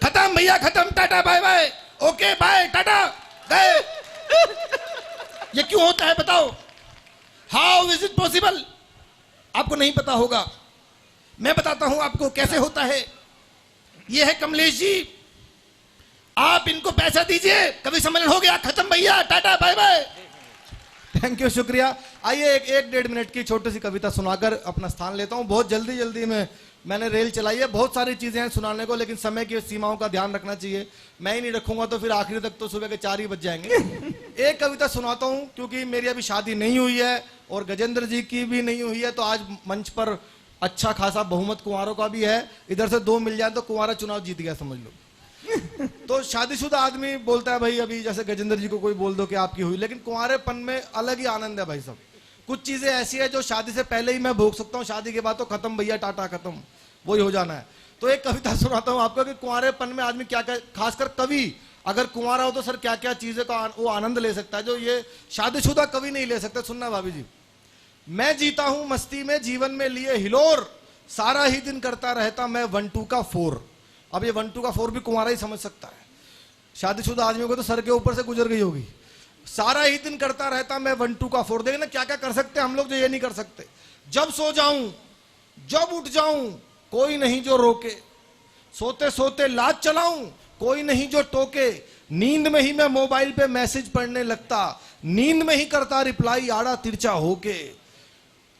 खत्म भैया खत्म, tata bye bye, okay bye tata गए। ये क्यों होता है बताओ? How is it possible? आपको नहीं पता होगा, मैं बताता हूं आपको कैसे होता है। ये है कमलेश जी, आप इनको पैसा दीजिए, कभी सम्मेलन हो गया, खत्म भैया, tata bye bye. Thank you, शुक्रिया। आइए एक 1.5 मिनट की छोटी सी कविता सुनाकर अपना स्थान लेता हूं। बहुत जल्दी जल्दी में मैंने रेल चलाई है, बहुत सारी चीजें हैं सुनाने को, लेकिन समय की सीमाओं का ध्यान रखना चाहिए। मैं ही नहीं रखूंगा तो फिर आखिरी तक तो सुबह के 4 ही बज जाएंगे। एक कविता सुनाता हूं, क्योंकि मेरी अभी शादी नहीं हुई है और गजेंद्र जी की भी नहीं हुई है, तो आज मंच पर अच्छा खासा बहुमत कुंवारों का भी है। इधर से 2 मिल जाए तो कुंवारा चुनाव जीत गया समझ लो। तो शादीशुदा आदमी बोलता है भाई, अभी जैसे गजेंद्र जी को कोई बोल दो कि आपकी हुई, लेकिन कुंवारेपन में अलग ही आनंद है भाई साहब। कुछ चीजें ऐसी है जो शादी से पहले ही मैं भोग सकता हूँ, शादी के बाद तो खत्म भैया, टाटा खत्म, वही हो जाना है। तो एक कविता सुनाता हूँ आपको कि कुंवारेपन में आदमी क्या क्या, खासकर कवि अगर कुंवारा हो तो सर क्या क्या चीजें का वो आनंद ले सकता है जो ये शादीशुदा कवि नहीं ले सकता। सुनना भाभी जी। मैं जीता हूं मस्ती में, जीवन में लिए हिलोर, सारा ही दिन करता रहता मैं 1-2 का 4। अब ये 1-2 का 4 भी कुंवारा ही समझ सकता है, शादीशुदा आदमियों को तो सर के ऊपर से गुजर गई होगी। सारा ही दिन करता रहता मैं 1-2 का 4। देखना क्या क्या कर सकते हैं हम लोग जो ये नहीं कर सकते। जब सो जाऊं, जब उठ जाऊं, कोई नहीं जो रोके, सोते सोते लाज चलाऊं, कोई नहीं जो टोके, नींद में ही मैं मोबाइल पे मैसेज पढ़ने लगता, नींद में ही करता रिप्लाई आड़ा तिरछा होके,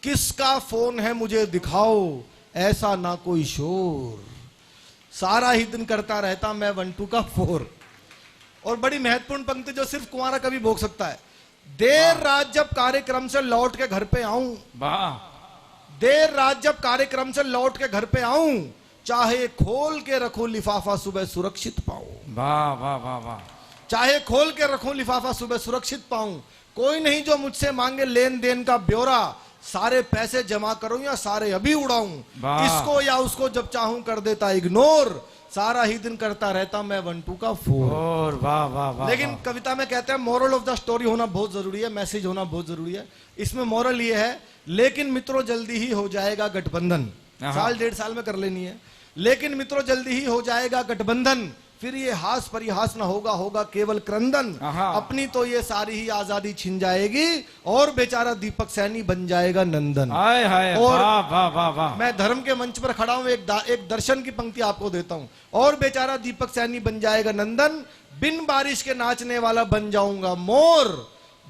किसका फोन है मुझे दिखाओ, ऐसा ना कोई शोर, सारा ही दिन करता रहता मैं 1-2 का 4। और बड़ी महत्वपूर्ण पंक्ति जो सिर्फ कुंवारा कभी भोग सकता है। देर रात जब कार्यक्रम से लौट के घर पे आऊं, वाह, देर रात जब कार्यक्रम से लौट के घर पे आऊं, चाहे खोल के रखूं लिफाफा सुबह सुरक्षित पाऊं। वाह वाह वाह वाह। चाहे खोल के रखूं लिफाफा सुबह सुरक्षित पाऊं, कोई नहीं जो मुझसे मांगे लेन देन का ब्यौरा, सारे पैसे जमा करूं या सारे अभी उड़ाऊं, वाह। इसको या उसको जब चाहूं कर देता इग्नोर, सारा ही दिन करता रहता मैं 1-2 का 4। और वाह वाह वाह। लेकिन वाह। कविता में कहते हैं मोरल ऑफ द स्टोरी होना बहुत जरूरी है, मैसेज होना बहुत जरूरी है। इसमें मोरल ये है, लेकिन मित्रों जल्दी ही हो जाएगा गठबंधन। साल 1.5 साल में कर लेनी है, लेकिन मित्रों जल्दी ही हो जाएगा गठबंधन, फिर ये हास परिहास न होगा, होगा केवल क्रंदन। अपनी तो ये सारी ही आजादी छिन जाएगी और बेचारा दीपक सैनी बन जाएगा नंदन। हाय हाय, और वाह वाह वाह वाह। मैं धर्म के मंच पर खड़ा हूं, एक दर्शन की पंक्ति आपको देता हूं। और बेचारा दीपक सैनी बन जाएगा नंदन, बिन बारिश के नाचने वाला बन जाऊंगा मोर,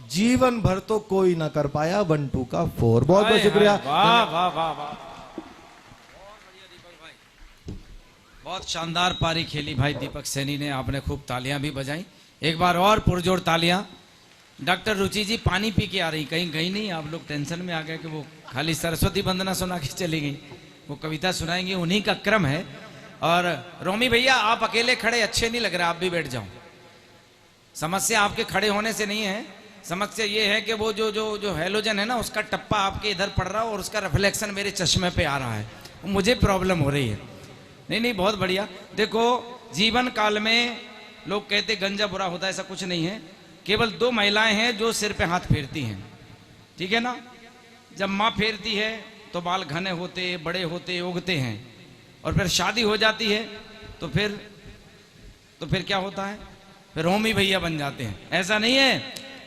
जीवन भर तो कोई ना कर पाया 1-2 का 4। बहुत बहुत शुक्रिया। वाह वाह वाह वाह। बहुत शानदार पारी खेली भाई दीपक सैनी ने, आपने खूब तालियां भी बजाई। एक बार और पुरजोर तालियां। डॉक्टर रुचि जी पानी पी के आ रही, कहीं गई नहीं, आप लोग टेंशन में आ गए कि वो खाली सरस्वती वंदना सुना के चली गई। वो कविता सुनाएंगी, उन्हीं का क्रम है। और रोमी भैया आप अकेले खड़े अच्छे नहीं लग रहे, आप भी बैठ जाओ। समस्या आपके खड़े होने से नहीं है, समस्या ये है कि वो जो जो जो हेलोजन है ना, उसका टप्पा आपके इधर पड़ रहा है और उसका रिफ्लेक्शन मेरे चश्मे पे आ रहा है, मुझे प्रॉब्लम हो रही है। नहीं नहीं, बहुत बढ़िया। देखो जीवन काल में लोग कहते गंजा बुरा होता है, ऐसा कुछ नहीं है। केवल 2 महिलाएं हैं जो सिर पे हाथ फेरती हैं, ठीक है ना। जब माँ फेरती है तो बाल घने होते, बड़े होते, उगते हैं, और फिर शादी हो जाती है तो फिर क्या होता है, फिर रोमी भैया बन जाते हैं। ऐसा नहीं है,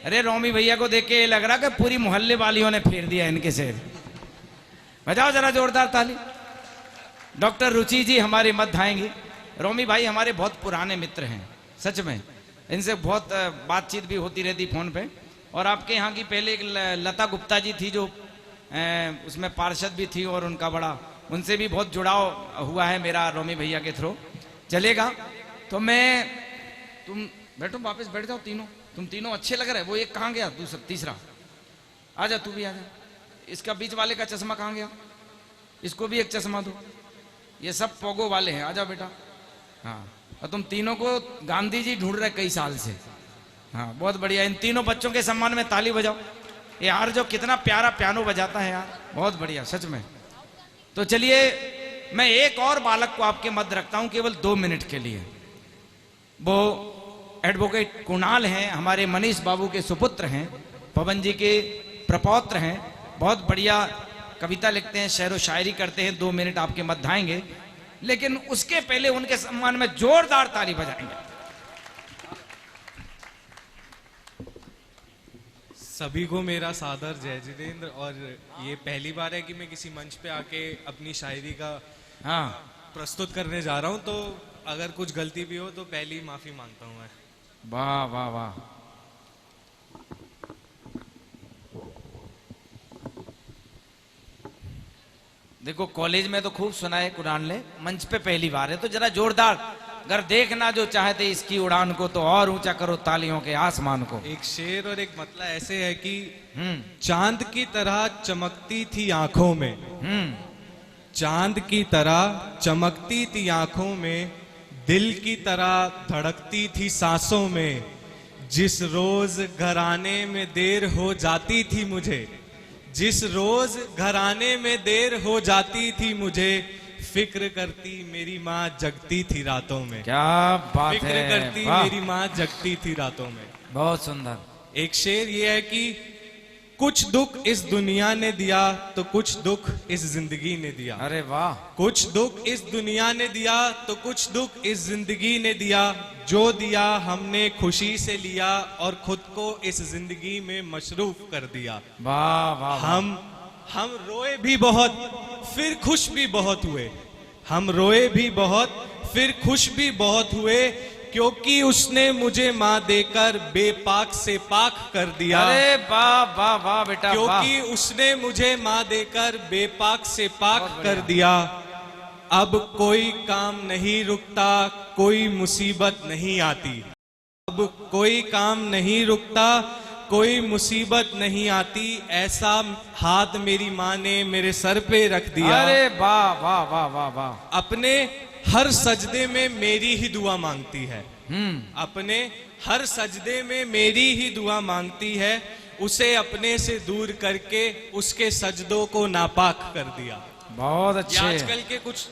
अरे रोमी भैया को देख के ये लग रहा कि पूरी मोहल्ले वालियों ने फेर दिया इनके सिर। बजाओ जरा जोरदार ताली। डॉक्टर रुचि जी हमारे मध्य आएंगे। रोमी भाई हमारे बहुत पुराने मित्र हैं, सच में इनसे बहुत बातचीत भी होती रहती फोन पे। और आपके यहाँ की पहले एक लता गुप्ता जी थी जो उसमें पार्षद भी थी, और उनका बड़ा, उनसे भी बहुत जुड़ाव हुआ है मेरा रोमी भैया के थ्रू। चलेगा तो मैं, तुम बैठो, वापस बैठ जाओ तीनों, तुम तीनों अच्छे लग रहे। वो एक कहाँ गया, दूसरा तीसरा, आजा तू भी आजा। इसका बीच वाले का चश्मा कहाँ गया, इसको भी एक चश्मा दो। ये सब पोगो वाले हैं, आजा बेटा। हाँ, और तुम तीनों को गांधी जी ढूंढ रहे कई साल से। हाँ बहुत बढ़िया, इन तीनों बच्चों के सम्मान में ताली बजाओ। यार जो कितना प्यारा पियानो बजाता है यार, बहुत बढ़िया सच में। तो चलिए मैं एक और बालक को आपके मध्य रखता हूं केवल 2 मिनट के लिए। वो एडवोकेट कुणाल हैं, हमारे मनीष बाबू के सुपुत्र हैं, पवन जी के प्रपौत्र हैं, बहुत बढ़िया कविता लिखते हैं, शेर व शायरी करते हैं। 2 मिनट आपके मध्य आएंगे। लेकिन उसके पहले उनके सम्मान में जोरदार ताली बजाएंगे। सभी को मेरा सादर जय जितेंद्र। और ये पहली बार है कि मैं किसी मंच पे आके अपनी शायरी का हाँ, प्रस्तुत करने जा रहा हूँ, तो अगर कुछ गलती भी हो तो पहली माफी मांगता हूँ मैं। वाह वाह वाह। देखो कॉलेज में तो खूब सुना है कुरान ले, मंच पे पहली बार है तो जरा जोरदार, अगर देखना जो चाहते इसकी उड़ान को तो और ऊंचा करो तालियों के आसमान को। एक शेर और एक मतला ऐसे है कि हम्म चांद की तरह चमकती थी आंखों में, चांद की तरह चमकती थी आंखों में, दिल की तरह धड़कती थी सांसों में। जिस रोज घर आने में देर हो जाती थी मुझे, जिस रोज घर आने में देर हो जाती थी मुझे, फिक्र करती मेरी माँ जगती थी रातों में। क्या बात फिक्र है, करती वाह, मेरी माँ जगती थी रातों में। बहुत सुंदर। एक शेर ये है कि कुछ दुख इस दुनिया ने दिया तो कुछ दुख इस जिंदगी ने दिया। अरे वाह, कुछ दुख इस दुनिया ने दिया तो कुछ दुख इस जिंदगी ने दिया। जो दिया हमने खुशी से लिया और खुद को इस जिंदगी में मशरूफ कर दिया। वाह वाह वाह। हम रोए भी बहुत फिर खुश भी बहुत हुए, हम रोए भी बहुत फिर खुश भी बहुत हुए, क्योंकि उसने मुझे माँ देकर बेपाक से पाक कर दिया। अरे वाह वाह वाह बेटा, क्योंकि उसने मुझे माँ देकर बेपाक से पाक कर दिया। अब कोई काम नहीं रुकता, कोई मुसीबत नहीं आती। अब कोई काम नहीं रुकता, कोई मुसीबत नहीं आती। ऐसा हाथ मेरी माँ ने मेरे सर पे रख दिया। अरे वाह वाह वाह वाह वाह। अपने हर सजदे में मेरी ही दुआ मांगती है, अपने हर सजदे में मेरी ही दुआ मांगती है। उसे अपने से दूर करके उसके सजदों को नापाक कर दिया। बहुत ये अच्छे। आजकल के कुछ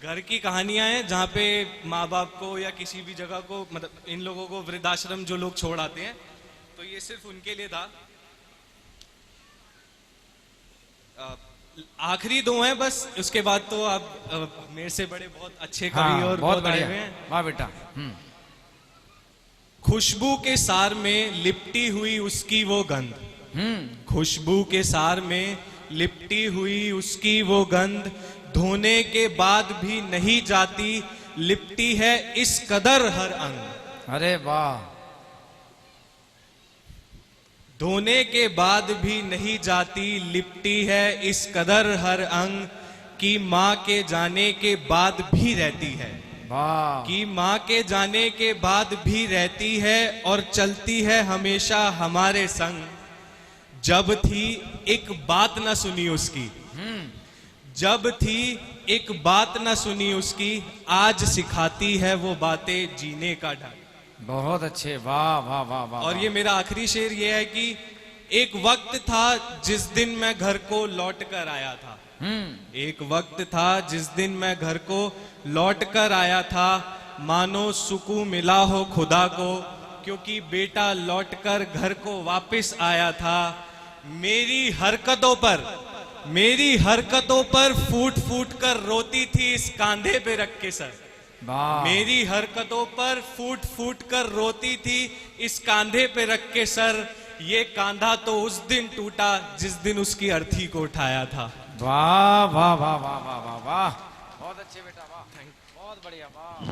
घर की कहानियां हैं जहाँ पे माँ बाप को या किसी भी जगह को, मतलब इन लोगों को वृद्धाश्रम जो लोग छोड़ आते हैं, तो ये सिर्फ उनके लिए था। आखिरी दो हैं बस, उसके बाद तो आप मेरे से बड़े बहुत अच्छे कवि हाँ, और बहुत आए बढ़िया। हुए हैं। वाह बेटा। खुशबू के सार में लिपटी हुई उसकी वो गंध, खुशबू के सार में लिपटी हुई उसकी वो गंध, धोने के बाद भी नहीं जाती, लिपटी है इस कदर हर अंग। अरे वाह। धोने के बाद भी नहीं जाती, लिपटी है इस कदर हर अंग, कि माँ के जाने के बाद भी रहती है। वाह। कि माँ के जाने के बाद भी रहती है और चलती है हमेशा हमारे संग। जब थी एक बात न सुनी उसकी, जब थी एक बात न सुनी उसकी, आज सिखाती है वो बातें जीने का ढंग। बहुत अच्छे। वाह वाह वाह वाह। और ये मेरा आखिरी शेर ये है कि एक वक्त था जिस दिन मैं घर को लौट कर आया था, एक वक्त था जिस दिन मैं घर को लौट कर आया था, मानो सुकून मिला हो खुदा को, क्योंकि बेटा लौट कर घर को वापस आया था। मेरी हरकतों पर फूट फूट कर रोती थी इस कांधे पे रख के सर। वाह। मेरी हरकतों पर फूट फूट कर रोती थी इस कांधे पे रख के सर। ये कांधा तो उस दिन टूटा जिस दिन उसकी अर्थी को उठाया था। वाह वाह वाह वाह वाह वाह वाह। बहुत अच्छे बेटा, वाह, बहुत बढ़िया, वाह,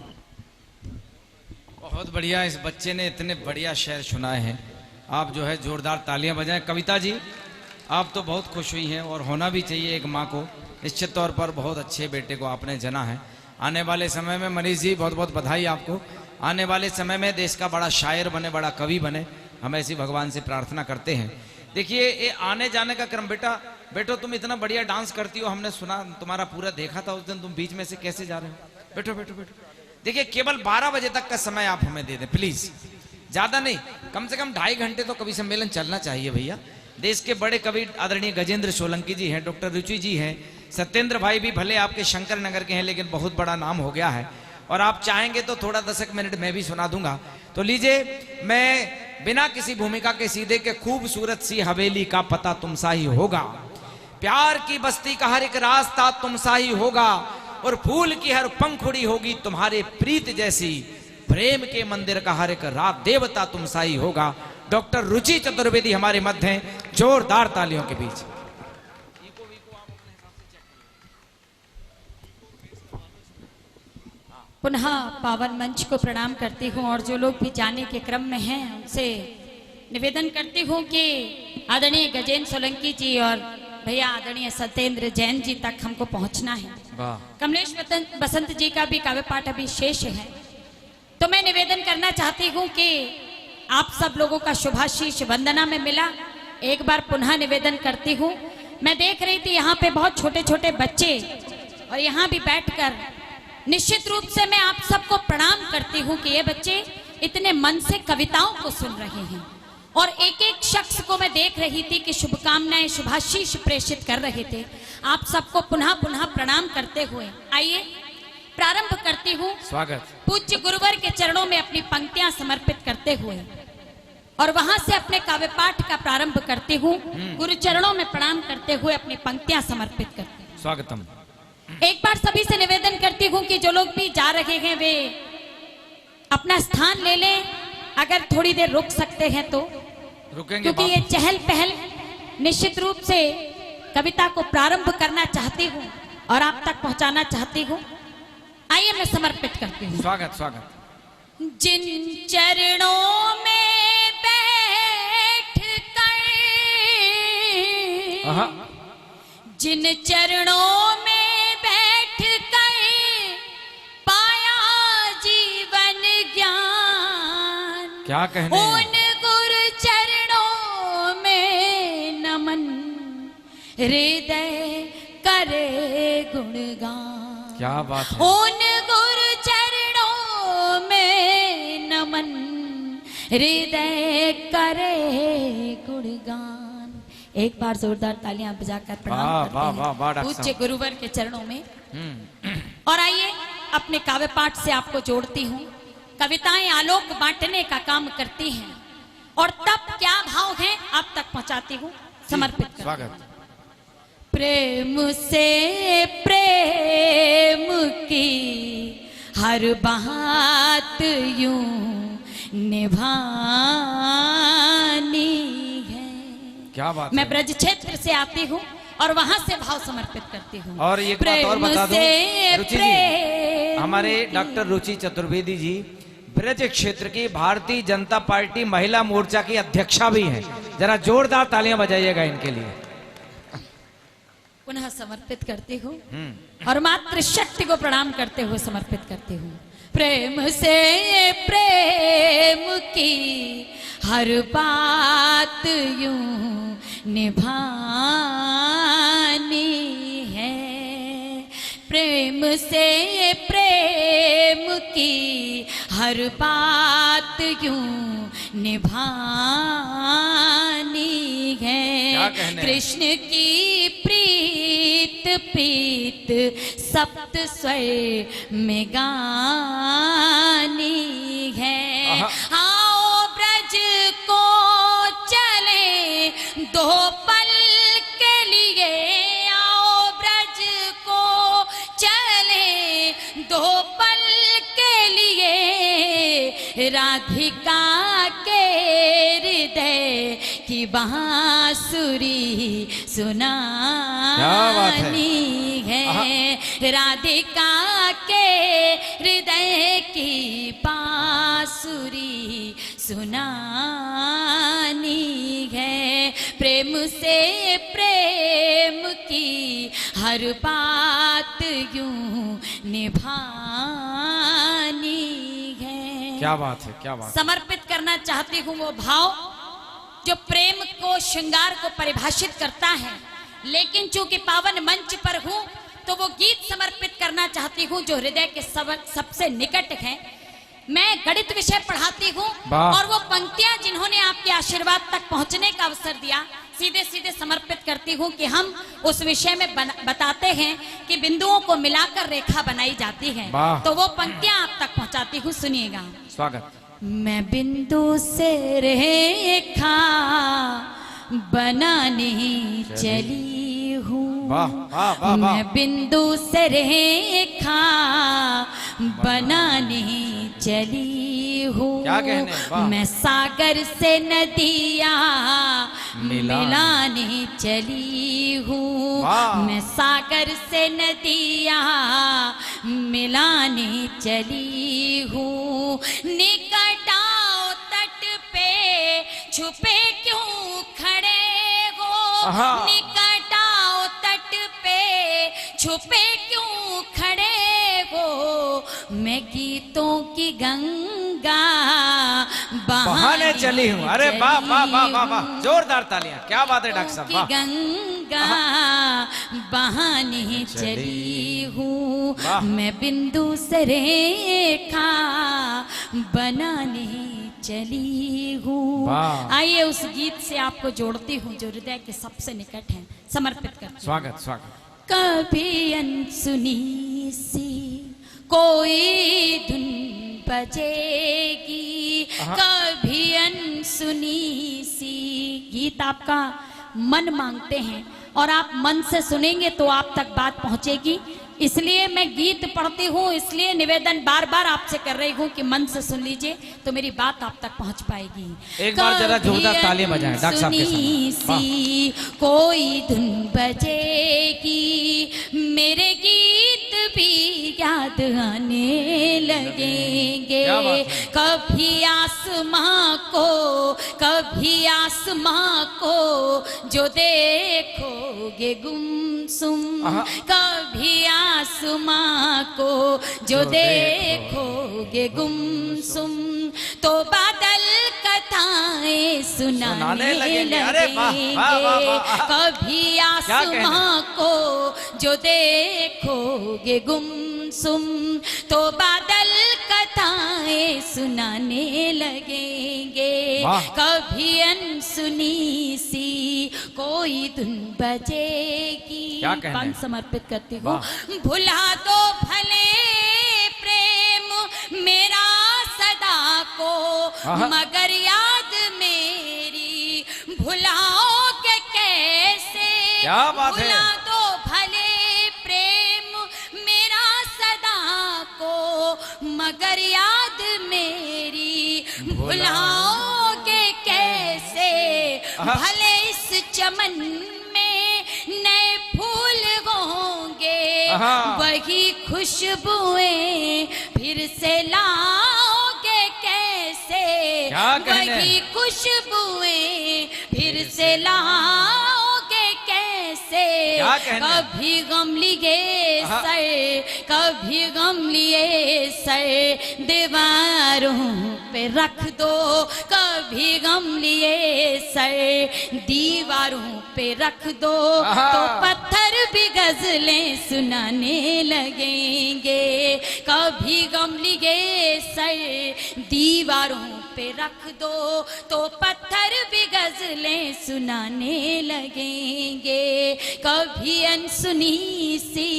बहुत बढ़िया। इस बच्चे ने इतने बढ़िया शेर सुनाए हैं। आप जो है जोरदार तालियां बजाएं। कविता जी, आप तो बहुत खुश हुई हैं और होना भी चाहिए एक माँ को। निश्चित तौर पर बहुत अच्छे बेटे को आपने जना है। आने वाले समय में मनीष जी बहुत बहुत बधाई आपको। आने वाले समय में देश का बड़ा शायर बने, बड़ा कवि बने, हम ऐसी भगवान से प्रार्थना करते हैं। देखिए ये आने जाने का क्रम। बेटो तुम इतना बढ़िया डांस करती हो, हमने सुना, तुम्हारा पूरा देखा था उस दिन, तुम बीच में से कैसे जा रहे हो? बैठो बैठो बैठो। देखिए केवल 12 बजे तक का समय आप हमें दे दें प्लीज, ज्यादा नहीं, कम से कम 2.5 घंटे तो कवि सम्मेलन चलना चाहिए भैया। देश के बड़े कवि आदरणीय गजेंद्र सोलंकी जी हैं, डॉक्टर रुचि जी हैं, सत्येंद्र भाई भी भले आपके शंकर नगर के हैं लेकिन बहुत बड़ा नाम हो गया है, और आप चाहेंगे तो थोड़ा 10 मिनट मैं भी सुना दूंगा। तो लीजिए, मैं बिना किसी भूमिका के सीधे के खूबसूरत सी हवेली का पता तुम सा ही होगा, प्यार की बस्ती का हर एक रास्ता तुम सा ही होगा, और फूल की हर पंखुड़ी होगी तुम्हारे प्रीत जैसी, प्रेम के मंदिर का हर एक रात देवता तुम साई होगा। डॉक्टर रुचि चतुर्वेदी हमारे मध्य हैं, जोरदार तालियों के बीच। पुनः पावन मंच को प्रणाम करती हूँ और जो लोग भी जाने के क्रम में हैं उनसे निवेदन करती हूँ कि आदरणीय गजेंद्र सोलंकी जी और भैया आदरणीय सत्येंद्र जैन जी तक हमको पहुंचना है। कमलेश बसंत जी का भी काव्य पाठ अभी शेष है, तो मैं निवेदन करना चाहती हूँ कि आप सब लोगों का शुभाशीष वंदना में मिला। एक बार पुनः निवेदन करती हूँ, मैं देख रही थी यहाँ पे बहुत छोटे छोटे बच्चे और यहाँ भी बैठकर निश्चित रूप से मैं आप सबको प्रणाम करती हूँ कि ये बच्चे इतने मन से कविताओं को सुन रहे हैं और एक एक शख्स को मैं देख रही थी कि शुभकामनाएं शुभाशीष प्रेषित कर रहे थे। आप सबको पुनः पुनः प्रणाम करते हुए आइए प्रारंभ करती हूँ स्वागत पूज्य गुरुवर के चरणों में अपनी पंक्तियां समर्पित करते हुए और वहां से अपने काव्य पाठ का प्रारंभ करती हूँ। गुरु चरणों में प्रणाम करते हुए अपनी पंक्तियां समर्पित करती हूँ। स्वागतम। एक बार सभी से निवेदन करती हूँ कि जो लोग भी जा रहे हैं वे अपना स्थान ले लें, अगर थोड़ी देर रुक सकते हैं तो, रुकेंगे क्योंकि ये चहल पहल निश्चित रूप से कविता को प्रारंभ करना चाहती हूँ और आप तक पहुंचाना चाहती हूँ। आइए मैं समर्पित करती हूँ। स्वागत स्वागत। जिन चरणों में बैठ कर, जिन चरणों में बैठ कर पाया जीवन ज्ञान, क्या कहने उन गुरु चरणों में नमन, हृदय करे गुणगान। क्या बात है। उन गुरु चरणों में नमन, हृदय करे गुणगान। एक बार जोरदार तालियां बजाकर प्रणाम करते हैं पूज्य गुरुवर के चरणों में। और आइए अपने काव्य पाठ से आपको जोड़ती हूँ। कविताएं आलोक बांटने का काम करती हैं और तब क्या भाव है आप तक पहुंचाती हूँ, समर्पित करती हूँ। स्वागत। प्रेम से प्रेम की हर बात यूं निभानी है। क्या बात मैं है। ब्रज क्षेत्र से आती हूँ और वहां से भाव समर्पित करती हूँ। और एक बात और बता दूं, रुचि जी, हमारे डॉक्टर रुचि चतुर्वेदी जी ब्रज क्षेत्र की भारतीय जनता पार्टी महिला मोर्चा की अध्यक्षा भी हैं। जरा जोरदार तालियां बजाइएगा इनके लिए। पुनः समर्पित करती हूँ और मातृ शक्ति को प्रणाम करते हुए समर्पित करती हूँ। प्रेम से प्रेम की हर बात यूं निभानी है। प्रेम से प्रेम की हर बात यूं निभानी है। कृष्ण की प्रीत प्रीत सप्त स्वर में गानी है। आओ ब्रज को चले दो पल के लिए, आओ ब्रज को चले दो पल के लिए, राधिका के हृदय की बांसुरी सुनानी है। राधिका के हृदय की बांसुरी सुनानी है। प्रेम से प्रेम की हर बात यूं निभानी है। क्या बात है, क्या बात। समर्पित करना चाहती हूँ वो भाव जो प्रेम को, श्रृंगार को परिभाषित करता है, लेकिन चूंकि पावन मंच पर हूँ तो वो गीत समर्पित करना चाहती हूँ जो हृदय के सबसे निकट है। मैं गणित विषय पढ़ाती हूँ और वो पंक्तियां जिन्होंने आपके आशीर्वाद तक पहुंचने का अवसर दिया, सीधे सीधे समर्पित करती हूँ कि हम उस विषय में बताते हैं कि बिंदुओं को मिलाकर रेखा बनाई जाती है, तो वो पंक्तियां आप तक पहुंचाती हूँ। सुनिएगा। स्वागत। मैं बिंदु से रेखा बनाने चली हूँ, वाह वाह वाह वाह। मैं बिंदु से रेखा बनाने चली हूँ। क्या कहने, वाह। मैं सागर से नदियाँ मिलाने मिलाने चली हूँ। वाह। मैं सागर से नदियाँ मिलाने चली हूँ। निकट आओ तट पे छुपे क्यों खड़े हो। आहा। निकट आओ तट पे छुपे क्यों खड़े हो। मैं गीतों की गंगा बहाने चली हूँ। अरे वाह वाह वाह वाह वाह, जोरदार तालियां, क्या बात है डॉक्टर साहब, की वाह। गंगा बहाने चली हूँ। वाह। मैं बिंदु से रेखा बनाने चली हूँ। वाह। आइए उस गीत से आपको जोड़ती हूँ जो हृदय के सबसे निकट है, समर्पित करती हूँ। स्वागत स्वागत। कभी अनसुनी सी कोई धुन बजेगी। कभी अनसुनी सी, गीत आपका मन मांगते हैं और आप मन से सुनेंगे तो आप तक बात पहुंचेगी। इसलिए मैं गीत पढ़ती हूँ, इसलिए निवेदन बार बार आपसे कर रही हूँ कि मन से सुन लीजिए तो मेरी बात आप तक पहुंच पाएगी। एक बार जरा जोरदार तालियां बजाएं डॉक्टर साहब के सुनी साथ। सी कोई धुन बजेगी। मेरे गीत भी याद आने लगेंगे। क्या बात है। कभी आसमां को, कभी आसमां को जो देखोगे गुमसुम। आहा। कभी आसमां को जो देखोगे गुमसुम तो बादल कथाएं सुनाने लगेंगे। अरे वाह वाह वाह वाह। कभी क्या कहना। आसमां को जो देखोगे गुमसुम तो बादल कथाएं सुनाने लगेंगे। वाह। कभी अनसुनी सी कोई धुन बजेगी। क्या कहना है। पंच समर्पित करती हूँ। वाह। भुला दो भले प्रेम मेरा सदा को, आहा। मगर याद मेरी भुलाओगे कैसे। क्या बात है। भुला दो भले प्रेम मेरा सदा को, मगर याद मेरी भुलाओगे कैसे। आहा। भले इस चमन में नए फूल होंगे, आहा। वही खुशबुएं फिर से लाओगे कैसे। क्या कहने। वही खुशबुएं फिर से लाओगे कैसे। क्या कहने। कभी गम लिए आहा। सर, कभी गम लिए सर दीवारों पे रख दो। कभी गम लिए सर दीवारों पे रख दो आहा। तो पत्थर भी गजलें सुनाने लगेंगे। कभी गम लिए सर दीवारों पे रख दो तो पत्थर भी गजलें सुनाने लगेंगे। कभी अनसुनी सी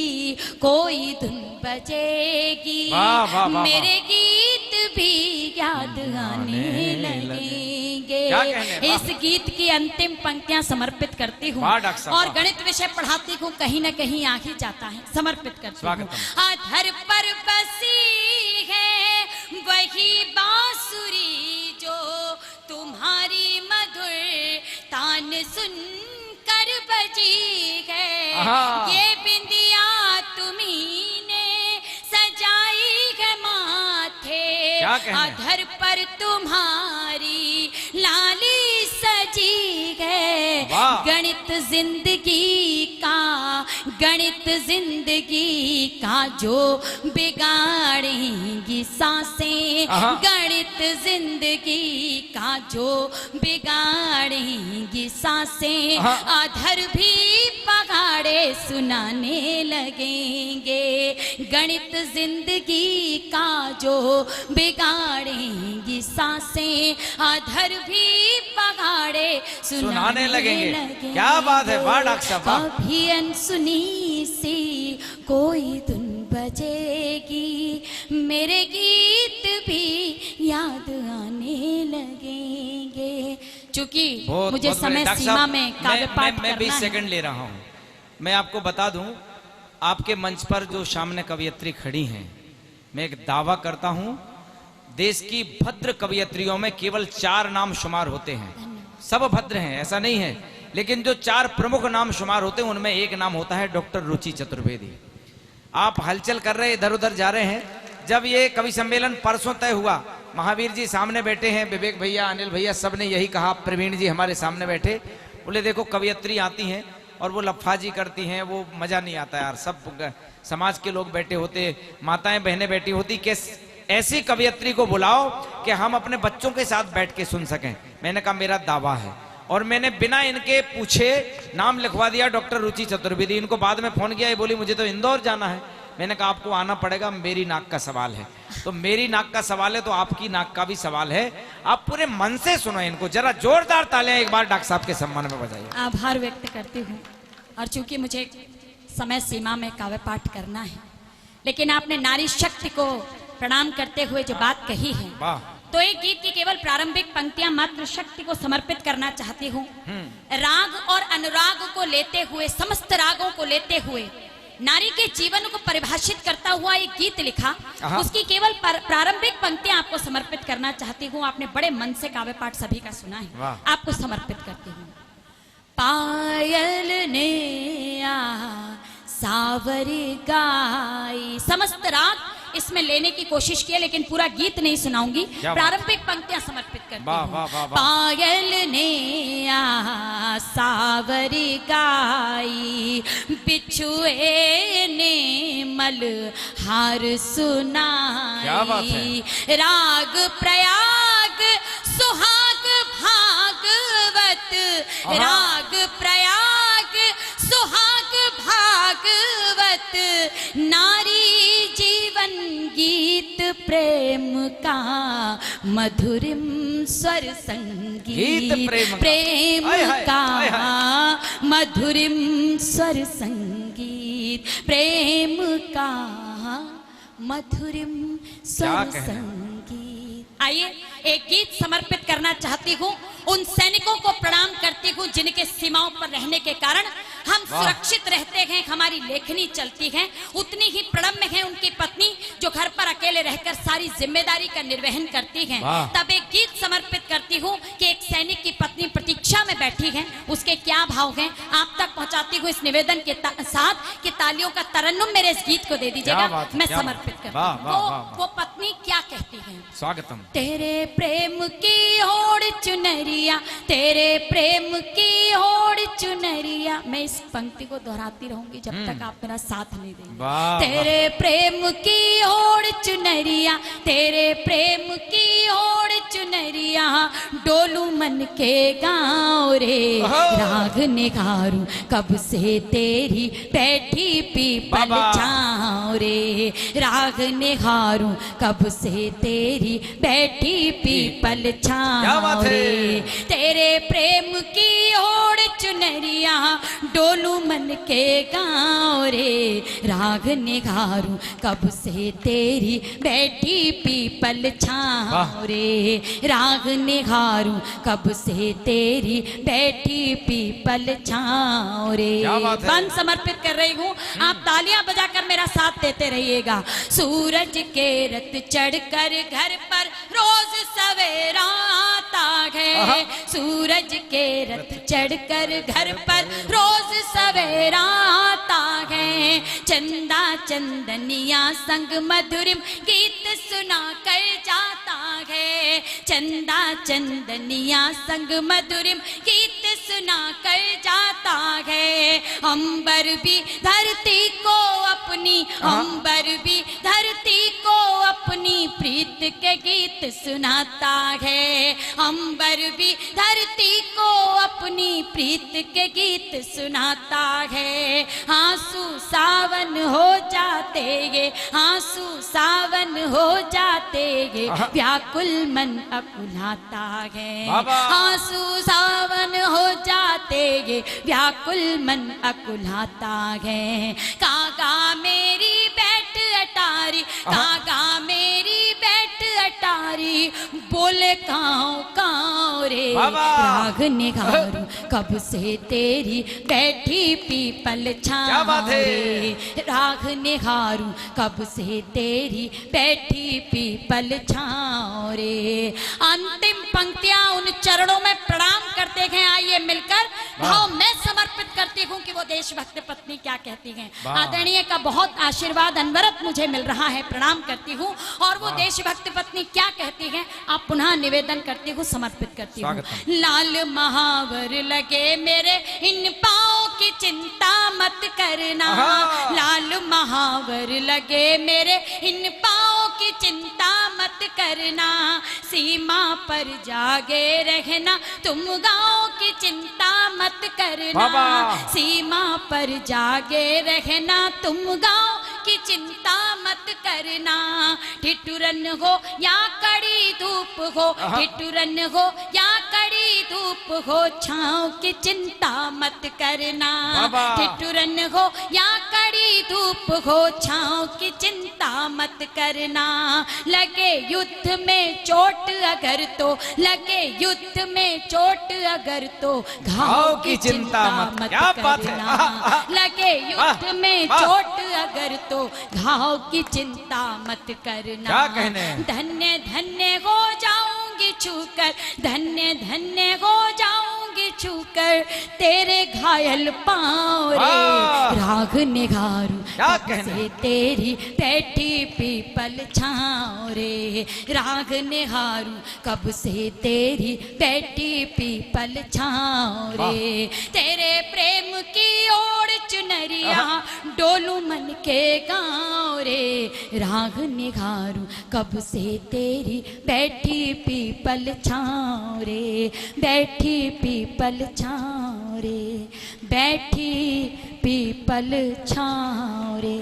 कोई धुन बजेगी। वाह, वाह, वाह, वाह। मेरे गीत भी याद आने लगेंगे। क्या कहने, वाह। इस गीत की अंतिम पंक्तियां समर्पित करती हूँ वाह, डॉक्टर साहब, और वाह। गणित विषय पढ़ाती हूँ, कहीं ना कहीं आ ही जाता है, समर्पित करती हूँ। स्वागतम। अधर पर बसी है वही बांसुरी जो तुम्हारी मधुर तान सुन कर बजी है। आहा। ये बिंदिया तुम्ही ने सजाई है माथे। क्या कहने। अधर पर तुम्हारी लाली सजी है। वाह। गणित जिंदगी का, गणित जिंदगी का जो बिगाड़ेंगी सांसें। आहा। गणित जिंदगी का जो बिगाड़ेंगी सांसें। आहा। अधर भी पहाड़े सुनाने लगेंगे। गणित जिंदगी का जो बिगाड़ेंगी सांसें। अधर भी पहाड़े सुनाने लगेंगे। क्या बात है, वाह डॉक्टर साहब, वाह। कभी अनसुनी सी कोई धुन बजेगी। मेरे गीत भी याद आने लगेंगे। चूंकि बहुत- मुझे बहुत समय बढ़िया। डॉक्टर सीमा साहब, में काव्य पाठ मैं करना 20 है। सेकंड ले रहा हूँ। मैं आपको बता दूं, आपके मंच पर जो सामने कवियत्री खड़ी हैं, मैं एक दावा करता हूं, देश की भद्र कवियत्रियों में केवल 4 नाम शुमार होते हैं। सब भद्र हैं, ऐसा नहीं है, लेकिन जो 4 प्रमुख नाम शुमार होते हैं उनमें एक नाम होता है डॉक्टर रुचि चतुर्वेदी। आप हलचल कर रहे, इधर उधर जा रहे हैं। जब ये कवि सम्मेलन परसों तय हुआ, महावीर जी सामने बैठे हैं, विवेक भैया, अनिल भैया, सब ने यही कहा, प्रवीण जी हमारे सामने बैठे, बोले देखो कवियत्री आती हैं और वो लफाजी करती हैं, वो मजा नहीं आता यार, सब समाज के लोग बैठे होते, माताएं बहनें बैठी होती, कि ऐसी कवियत्री को बुलाओ कि हम अपने बच्चों के साथ बैठ के सुन सकें। मैंने कहा मेरा दावा है, और मैंने बिना इनके पूछे नाम लिखवा दिया डॉक्टर रुचि चतुर्वेदी। इनको बाद में फोन किया, ये बोली मुझे तो इंदौर जाना है। मैंने कहा आपको आना पड़ेगा, मेरी नाक का सवाल है। तो मेरी नाक का सवाल है तो आपकी नाक का भी सवाल है। आप पूरे मन से सुनो इनको, जरा जोरदार तालियां एक बार डॉक्टर साहब के सम्मान में बजाइए। आभार व्यक्त करती हूँ, और चूंकि मुझे समय सीमा में काव्य पाठ करना है, लेकिन आपने नारी शक्ति को प्रणाम करते हुए जो बात कही है, वाह, तो एक गीत की केवल प्रारंभिक पंक्तियां मात्र शक्ति को समर्पित करना चाहती हूँ। राग और अनुराग को लेते हुए, समस्त रागों को लेते हुए नारी के जीवन को परिभाषित करता हुआ एक गीत लिखा, उसकी केवल प्रारंभिक पंक्तियां आपको समर्पित करना चाहती हूँ। आपने बड़े मन से काव्य पाठ सभी का सुना है, आपको समर्पित करती हूँ। पायल ने सावरी गाई, समस्त राग इसमें लेने की कोशिश की है, लेकिन पूरा गीत नहीं सुनाऊंगी, प्रारंभिक पंक्तियां समर्पित करती हूं। पायल ने सावरी गाई, बिछुए ने मल हार सुनाई, राग प्रयाग सुहाग भागवत, राग प्रयाग सुहाग भागवत, नारी जीवन गीत प्रेम का मधुरिम स्वर संगीत, प्रेम का मधुरिम स्वर संगीत, प्रेम का मधुरिम स्वर संगीत। आइए एक गीत समर्पित करना चाहती हूँ उन सैनिकों को प्रणाम करती हूँ जिनके सीमाओं पर रहने के कारण हम सुरक्षित रहते हैं, हमारी लेखनी चलती है। उतनी ही प्रणम्य है उनकी पत्नी जो घर पर अकेले रहकर सारी जिम्मेदारी का निर्वहन करती है। तब एक गीत समर्पित करती हूँ कि एक सैनिक की पत्नी प्रतीक्षा में बैठी है, उसके क्या भाव हैं आप तक पहुँचाती हूँ इस निवेदन के साथ कि तालियों का तरन्नुम मेरे इस गीत को दे दीजिएगा, मैं समर्पित करती हूँ। वो पत्नी क्या कहती है? स्वागतम। तेरे प्रेम की होड़ चुनरिया, तेरे प्रेम की होड़ चुनरिया, मैं इस पंक्ति को दोहराती रहूंगी जब तक आप मेरा साथ नहीं देंगे। तेरे प्रेम की होड़ चुनरिया, तेरे प्रेम की होड़ चुनरिया, डोलू मन के गाँव रे, राग निगारूं कब से तेरी बैठी पीपल छाँव रे, राग निगारूं कब से तेरी बैठी पीपल छाँव रे, तेरे प्रेम की होड़ चुनरिया, डोलू मन के गाँव रे, राग निगारूं कब से तेरी बैठी पीपल छाँव रे, राग निगारूं कब से तेरी बैठी पीपल छाँव रे। बंद समर्पित कर रही हूँ, आप तालियां बजाकर मेरा साथ देते रहिएगा। सूरज के रथ चढ़कर घर पर रोज सवेरा आता है, सूरज के रथ चढ़कर घर पर रोज सवेरा आता है, चंदा चंदनिया संग मधुरिम गीत सुना कर जाता है, चंदा चंदनिया संग मधुरिम गीत सुना कर जाता है, अंबर भी धरती को अपनी, अंबर भी धरती को अपनी प्रीत के गीत सुनाता है, अंबर भी धरती को अपनी प्रीत के गीत सुनाता है, आंसू सावन हो जाते ये, आंसू सावन हो जाते ये, व्याकुल मन अकुलाता है, आंसू सावन हो जाते ये, व्याकुल मन अकुलाता है, कागा मेरी बैठ अटारी, कागा मेरी बैठ अटारी, नारी बोले काँव काँव रे, बाबा। राग निहारूं कब से तेरी बैठी पीपल क्या बात छाँव है? रे, राग निहारूं कब से तेरी बैठी पीपल छाँव रे। अंतिम पंक्तियां उन चरणों में प्रणाम करते हैं। आइए मिलकर भाव मैं समर्पित करती हूँ कि वो देशभक्त पत्नी क्या कहती हैं। आदरणीय का बहुत आशीर्वाद अनवरत मुझे मिल रहा है, प्रणाम करती हूँ। और वो देशभक्त पत्नी क्या कहती हैं आप पुनः निवेदन करती हूँ, समर्पित करती हूँ। लाल महावर लगे मेरे इन पाँव की चिंता मत करना, लाल महावर लगे मेरे इन पाँव की चिंता मत करना, सीमा पर जागे रहना तुम गाँव की चिंता मत करना, सीमा पर जागे रहना तुम गाँव की चिंता मत करना। ठिठुरन हो या कड़ी धूप हो, ठिठुरन हो या कड़ी धूप हो, छाँव की चिंता मत करना, ठिठुरन हो या कड़ी धूप हो, छाँव की चिंता मत करना। लगे युद्ध में चोट अगर तो, लगे युद्ध में चोट अगर तो, घाव की चिंता मत करना, लगे युद्ध में चोट अगर तो, घाव की चिंता मत करना। क्या कहने? धन्य धन्य हो जाऊंगी छूकर, धन्य धन्य हो जाऊंगी छूकर तेरे घायल पाँव रे, राग निहारूं कब से तेरी बैठी पीपल छाँव रे, राग निहारूं कब से तेरी बैठी पीपल छाँव रे। तेरे प्रेम की ओर चुनरिया डोलू मन के गाँव रे, राग निहारूं कब से तेरी बैठी पीपल छाँव रे, बैठी पीपल छाँव रे, बैठी पीपल छाँव रे।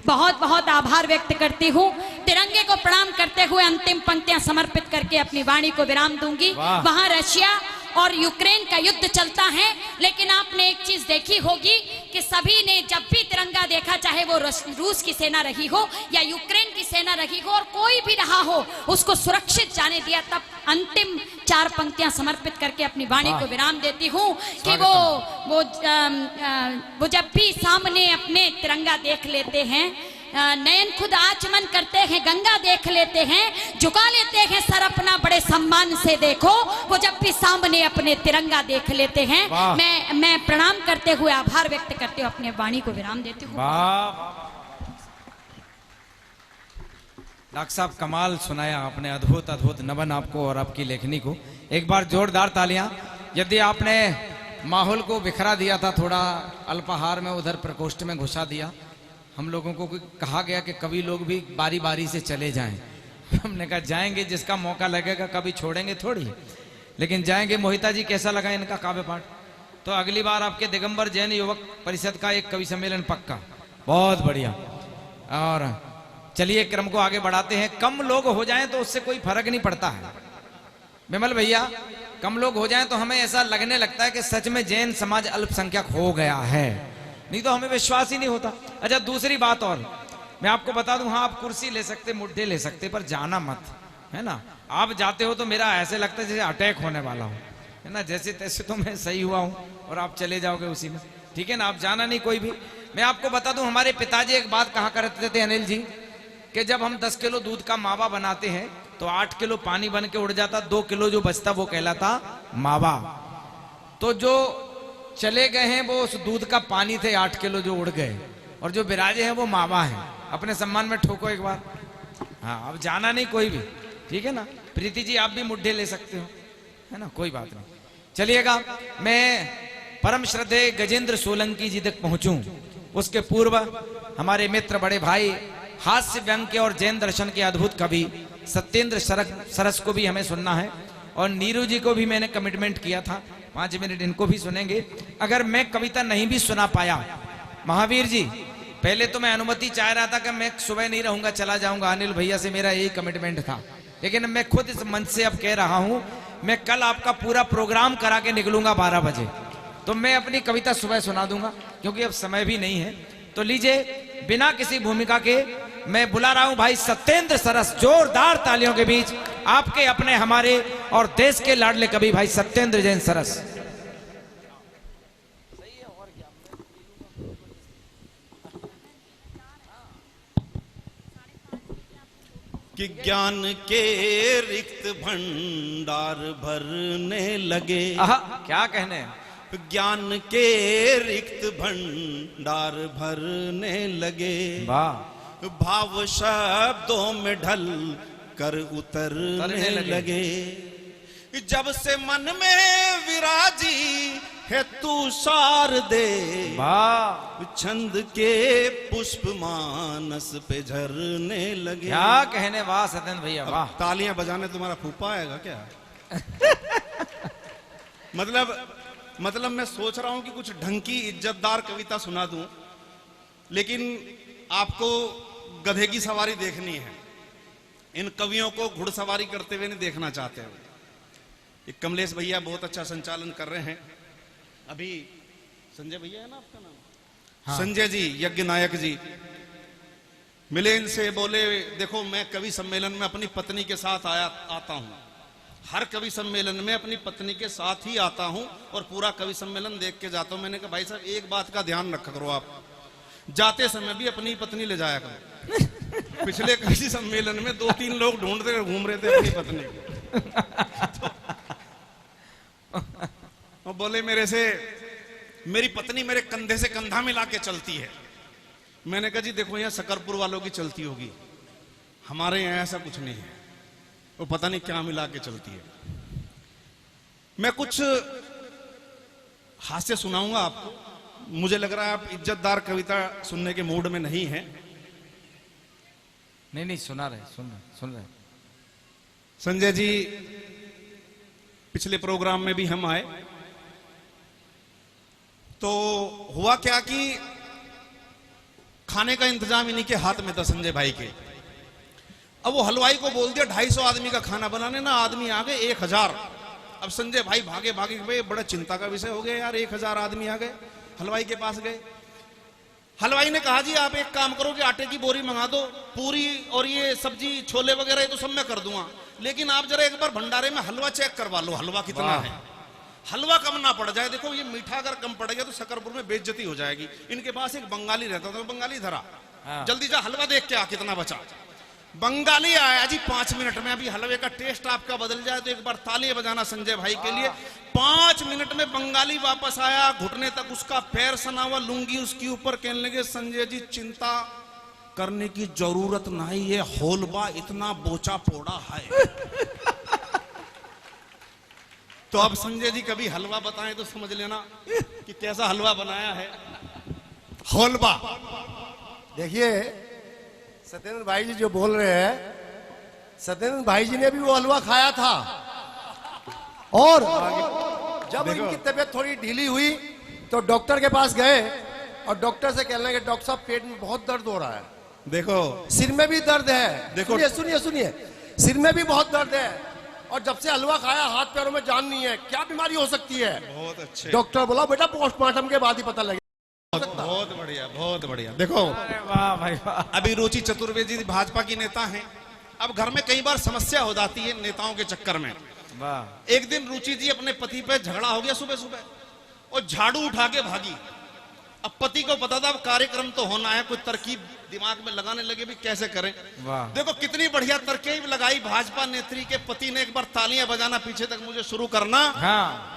बहुत बहुत आभार व्यक्त करती हूँ। तिरंगे को प्रणाम करते हुए अंतिम पंक्तियां समर्पित करके अपनी वाणी को विराम दूंगी। वहां रशिया और यूक्रेन का युद्ध चलता है, लेकिन आपने एक चीज देखी होगी कि सभी ने जब भी तिरंगा देखा, चाहे वो रूस की सेना रही हो या यूक्रेन की सेना रही हो और कोई भी रहा हो, उसको सुरक्षित जाने दिया। तब अंतिम चार पंक्तियां समर्पित करके अपनी वाणी को विराम देती हूँ कि वो जब भी सामने अपने तिरंगा देख लेते हैं, नयन खुद आचमन करते हैं, गंगा देख लेते हैं, झुका लेते हैं सर अपना बड़े सम्मान से देखो, वो जब भी सामने अपने तिरंगा देख लेते हैं। मैं प्रणाम करते हुए आभार व्यक्त करते हुए अपने वाणी को विराम देती हूँ। डॉक्टर साहब कमाल सुनाया आपने, अद्भुत अद्भुत नमन आपको और आपकी लेखनी को। एक बार जोरदार तालियां। यदि आपने माहौल को बिखरा दिया था, थोड़ा अल्पाहार में उधर प्रकोष्ठ में घुसा दिया, हम लोगों को कहा गया कि कवि लोग भी बारी बारी से चले जाएं। हमने कहा जाएंगे, जिसका मौका लगेगा, कभी छोड़ेंगे थोड़ी, लेकिन जाएंगे। मोहिता जी कैसा लगा इनका काव्य पाठ? तो अगली बार आपके दिगंबर जैन युवक परिषद का एक कवि सम्मेलन पक्का, बहुत बढ़िया। और चलिए क्रम को आगे बढ़ाते हैं। कम लोग हो जाएं तो उससे कोई फर्क नहीं पड़ता है विमल भैया, कम लोग हो जाएं तो हमें ऐसा लगने लगता है कि सच में जैन समाज अल्पसंख्यक हो गया है, नहीं तो हमें विश्वास ही नहीं होता। अच्छा दूसरी बात और मैं आपको बता दूं, हाँ आप कुर्सी ले सकते, मुद्दे ले सकते, पर जाना मत, है ना। आप जाते हो तो मेरा ऐसे लगता है जैसे अटैक होने वाला हो, है ना। जैसे तैसे तो मैं सही हुआ हूं और आप चले जाओगे उसी में, ठीक है ना। आप जाना नहीं कोई भी। मैं आपको बता दूं, हमारे पिताजी एक बात कहा करते थे अनिल जी, कि जब हम 10 किलो दूध का मावा बनाते हैं तो 8 किलो पानी बन के उड़ जाता, 2 किलो जो बचता वो कहलाता मावा। तो जो चले गए हैं वो उस दूध का पानी थे, 8 किलो जो उड़ गए, और जो विराजे हैं वो मावा हैं। अपने सम्मान में ठोको एक बार। हाँ अब जाना नहीं कोई भी, ठीक है ना। प्रीति जी आप भी मुड्ढे ले सकते हो, है ना, कोई बात नहीं। चलिएगा, मैं परम श्रद्धेय गजेंद्र सोलंकी जी तक पहुंचूं उसके पूर्व हमारे मित्र बड़े भाई हास्य व्यंग के और जैन दर्शन के अद्भुत कवि सत्येंद्र सरस को भी हमें सुनना है, और नीरू जी को भी मैंने कमिटमेंट किया था 5 मिनट इनको भी सुनेंगे। अगर मैं कविता नहीं भी सुना पाया, महावीर जी पहले तो मैं अनुमति चाह रहा था कि मैं सुबह नहीं रहूंगा, चला जाऊंगा, अनिल भैया से मेरा यही कमिटमेंट था, लेकिन मैं खुद इस मंच से अब कह रहा हूं, मैं कल आपका पूरा प्रोग्राम करा के निकलूंगा 12 बजे, तो मैं अपनी कविता सुबह सुना दूंगा, क्योंकि अब समय भी नहीं है। तो लीजिए, बिना किसी भूमिका के मैं बुला रहा हूं भाई सत्येंद्र सरस, जोरदार तालियों के बीच आपके अपने हमारे और देश के लाडले कवि भाई सत्येंद्र जैन सरस। कि ज्ञान के रिक्त भंडार भरने लगे। आहा, क्या कहने हैं? ज्ञान के रिक्त भंडार भरने लगे। वाह। भाव शब्दों में ढल कर उतरने लगे। जब से मन में विराजी है तू शारदे, वाह। छंद के पुष्प मानस पे झरने लगे। क्या कहने, वाह सत्येंद्र भैया वाह। तालियां बजाने तुम्हारा फूफा आएगा क्या? मतलब मैं सोच रहा हूं कि कुछ ढंग की इज्जतदार कविता सुना दूं, लेकिन आपको गधे की सवारी देखनी है। इन कवियों को घुड़सवारी करते हुए नहीं देखना चाहते हो। एक कमलेश भैया बहुत अच्छा संचालन कर रहे हैं। अभी संजय भैया है ना आपका नाम? हाँ। संजय जी, यज्ञ नायक जी मिले, इनसे बोले देखो मैं कवि सम्मेलन में अपनी पत्नी के साथ आता हूं। हर कवि सम्मेलन में अपनी पत्नी के साथ ही आता हूं और पूरा कवि सम्मेलन देख के जाता हूं। मैंने कहा भाई साहब एक बात का ध्यान रखा करो, आप जाते समय भी अपनी पत्नी ले जाया करो। पिछले कवि सम्मेलन में 2-3 लोग ढूंढते घूम रहे थे अपनी पत्नी को। और बोले मेरे से मेरी पत्नी मेरे कंधे से कंधा मिला के चलती है। मैंने कहा जी देखो यहाँ सकरपुर वालों की चलती होगी, हमारे यहाँ ऐसा कुछ नहीं है, वो पता नहीं क्या मिला के चलती है। मैं कुछ हास्य सुनाऊंगा आपको। मुझे लग रहा है आप इज्जतदार कविता सुनने के मूड में नहीं हैं। नहीं सुना रहे, सुन रहे। संजय जी पिछले प्रोग्राम में भी हम आए तो हुआ क्या कि खाने का इंतजाम इन्हीं के हाथ में था, संजय भाई के। अब वो हलवाई को बोल दिया 250 आदमी का खाना बनाने ना, आदमी आ गए 1000। अब संजय भाई भागे भागे बड़ा चिंता का विषय हो गया यार, 1000 आदमी आ गए। हलवाई के पास गए। हलवाई ने कहा जी आप एक काम करो कि आटे की बोरी मंगा दो, पूरी और ये सब्जी छोले वगैरह ये तो सब मैं कर दूंगा, लेकिन आप जरा एक बार भंडारे में हलवा चेक करवा लो, हलवा कितना है। हलवा कम ना पड़ जाए, देखो ये मीठा अगर कम पड़ गया तो शकरपुर में बेइज्जती हो जाएगी। इनके पास एक बंगाली रहता था, बंगाली धरा, जल्दी जा हलवा देख के आ कितना बचा। बंगाली आया जी 5 मिनट में। अभी हलवे का टेस्ट आपका बदल जाए तो एक बार तालियां बजाना संजय भाई के लिए। 5 मिनट में बंगाली वापस आया, घुटने तक उसका पैर सना हुआ, लुंगी उसके ऊपर। कहने लगे संजय जी चिंता करने की जरूरत नहीं, ये होलबा इतना बोचा पोड़ा है। तो अब संजय जी कभी हलवा बताएं तो समझ लेना कि कैसा हलवा बनाया है। होलबा देखिए सत्येंद्र भाई जी जो बोल रहे हैं, सत्येंद्र भाई जी ने भी वो हलवा खाया था और जब इनकी तबीयत थोड़ी ढीली हुई तो डॉक्टर के पास गए और डॉक्टर से कहने लगे डॉक्टर साहब पेट में बहुत दर्द हो रहा है, देखो सिर में भी दर्द है, देखो सुनिए सिर में भी बहुत दर्द है और जब से हलवा खाया हाथ पैरों में जान नहीं है, क्या बीमारी हो सकती है। बहुत अच्छे। डॉक्टर बोला बेटा पोस्टमार्टम के बाद ही पता लगेगा। बहुत बढ़िया, बहुत बढ़िया। देखो वाह भाई वाह। अभी रुचि चतुर्वेदी जी भाजपा की नेता हैं। अब घर में कई बार समस्या हो जाती है नेताओं के चक्कर में। वाह। एक दिन रुचि जी अपने पति पे झगड़ा हो गया सुबह सुबह और झाड़ू उठा के भागी। अब पति को पता था अब कार्यक्रम तो होना है, कोई तरकीब दिमाग में लगाने लगे भी कैसे करें। वाह। देखो कितनी बढ़िया तरकीब लगाई भाजपा नेत्री के पति ने। एक बार तालियां बजाना पीछे तक मुझे शुरू करना। हाँ।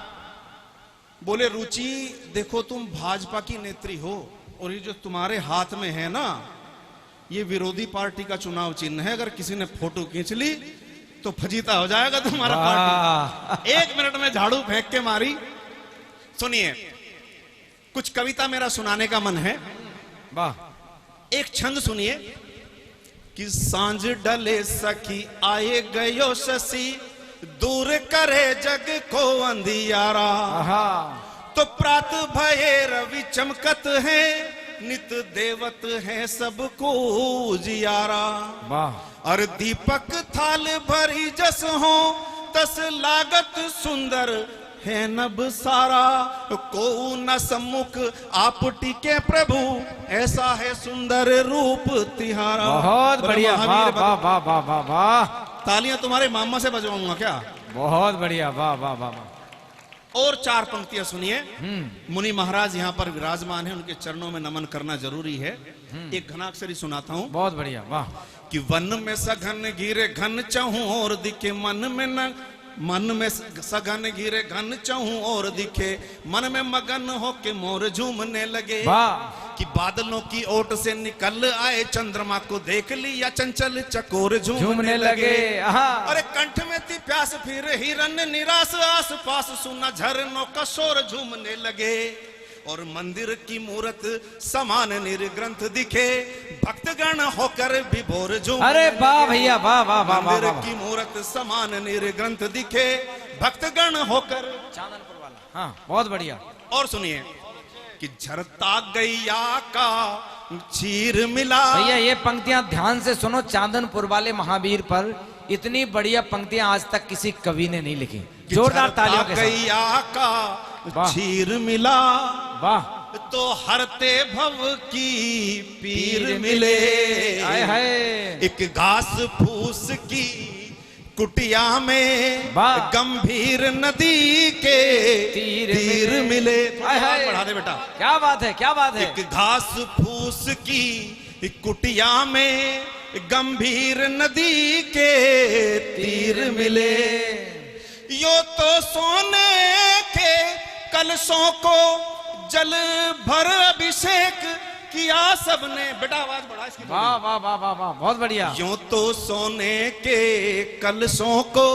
बोले रुचि देखो तुम भाजपा की नेत्री हो और ये जो तुम्हारे हाथ में है ना, ये विरोधी पार्टी का चुनाव चिन्ह है। अगर किसी ने फोटो खींच ली तो फजीता हो जाएगा तुम्हारा पार्टी। 1 मिनट में झाड़ू फेंक के मारी। सुनिए कुछ कविता मेरा सुनाने का मन है। वाह। एक छंद सुनिए कि सांझ डले सखी आए गयो शशि, दूर करे जग को अंधियारा। तो प्रात भये रवि चमकत है, नित देवत है सबको उजियारा। वाह। और दीपक थाल भरी जस हो, तस लागत सुंदर है नभ सारा। को न सम्मुख आप टिके प्रभु, ऐसा है सुंदर रूप तिहारा। बहुत बढ़िया। वाह वाह वाह वाह वाह वाह। तालियां तुम्हारे मामा से बजवाऊंगा क्या? बहुत बढ़िया, वाह वाह वाह वाह। और 4 पंक्तियां सुनिए। मुनि महाराज यहाँ पर विराजमान है, उनके चरणों में नमन करना जरूरी है। एक घनाक्षरी सुनाता हूँ। बहुत बढ़िया, वाह। कि वन में सघन घिरे घन चहूं और दिखे मन में न, मन में सघन घिरे घन चहूं और दिखे मन में मगन होके मोर झूमने लगे। वाह। कि बादलों की ओट से निकल आए चंद्रमा को देख लिया चंचल चकोर झूमने लगे। अरे कंठ में थी प्यास फिर हिरन निराश, आस पास सुना झरनों का शोर झूमने लगे। और मंदिर की मूरत समान निर्ग्रंथ दिखे, भक्तगण होकर विभोर झूम। अरे वाह भैया, वाह वाह वाह। मंदिर की मूरत समान निर्ग्रंथ दिखे, भक्तगण होकर। चांदनपुर वाला, हाँ बहुत बढ़िया। और सुनिए कि झरता गैया का चीर मिला। भैया ये पंक्तियां ध्यान से सुनो, चांदनपुर वाले महावीर पर इतनी बढ़िया पंक्तियां आज तक किसी कवि ने नहीं लिखी। जोरदार तालियों के साथ। गैया का चीर मिला, वाह। तो हरते भव की पीर मिले। हाय हाय। एक घास फूस की कुटिया में गंभीर नदी के तीर मिले। हाय हाय। बढ़ा दे बेटा, क्या बात है, क्या बात है। एक घास फूस की कुटिया में गंभीर नदी के तीर मिले। यो तो सोने के कलशों को जल भर अभिषेक किया सबने। बेटा आवाज बढ़ा इसकी। वाह वाह वाह वाह वाह, बहुत बढ़िया। यूं तो सोने के कलशों को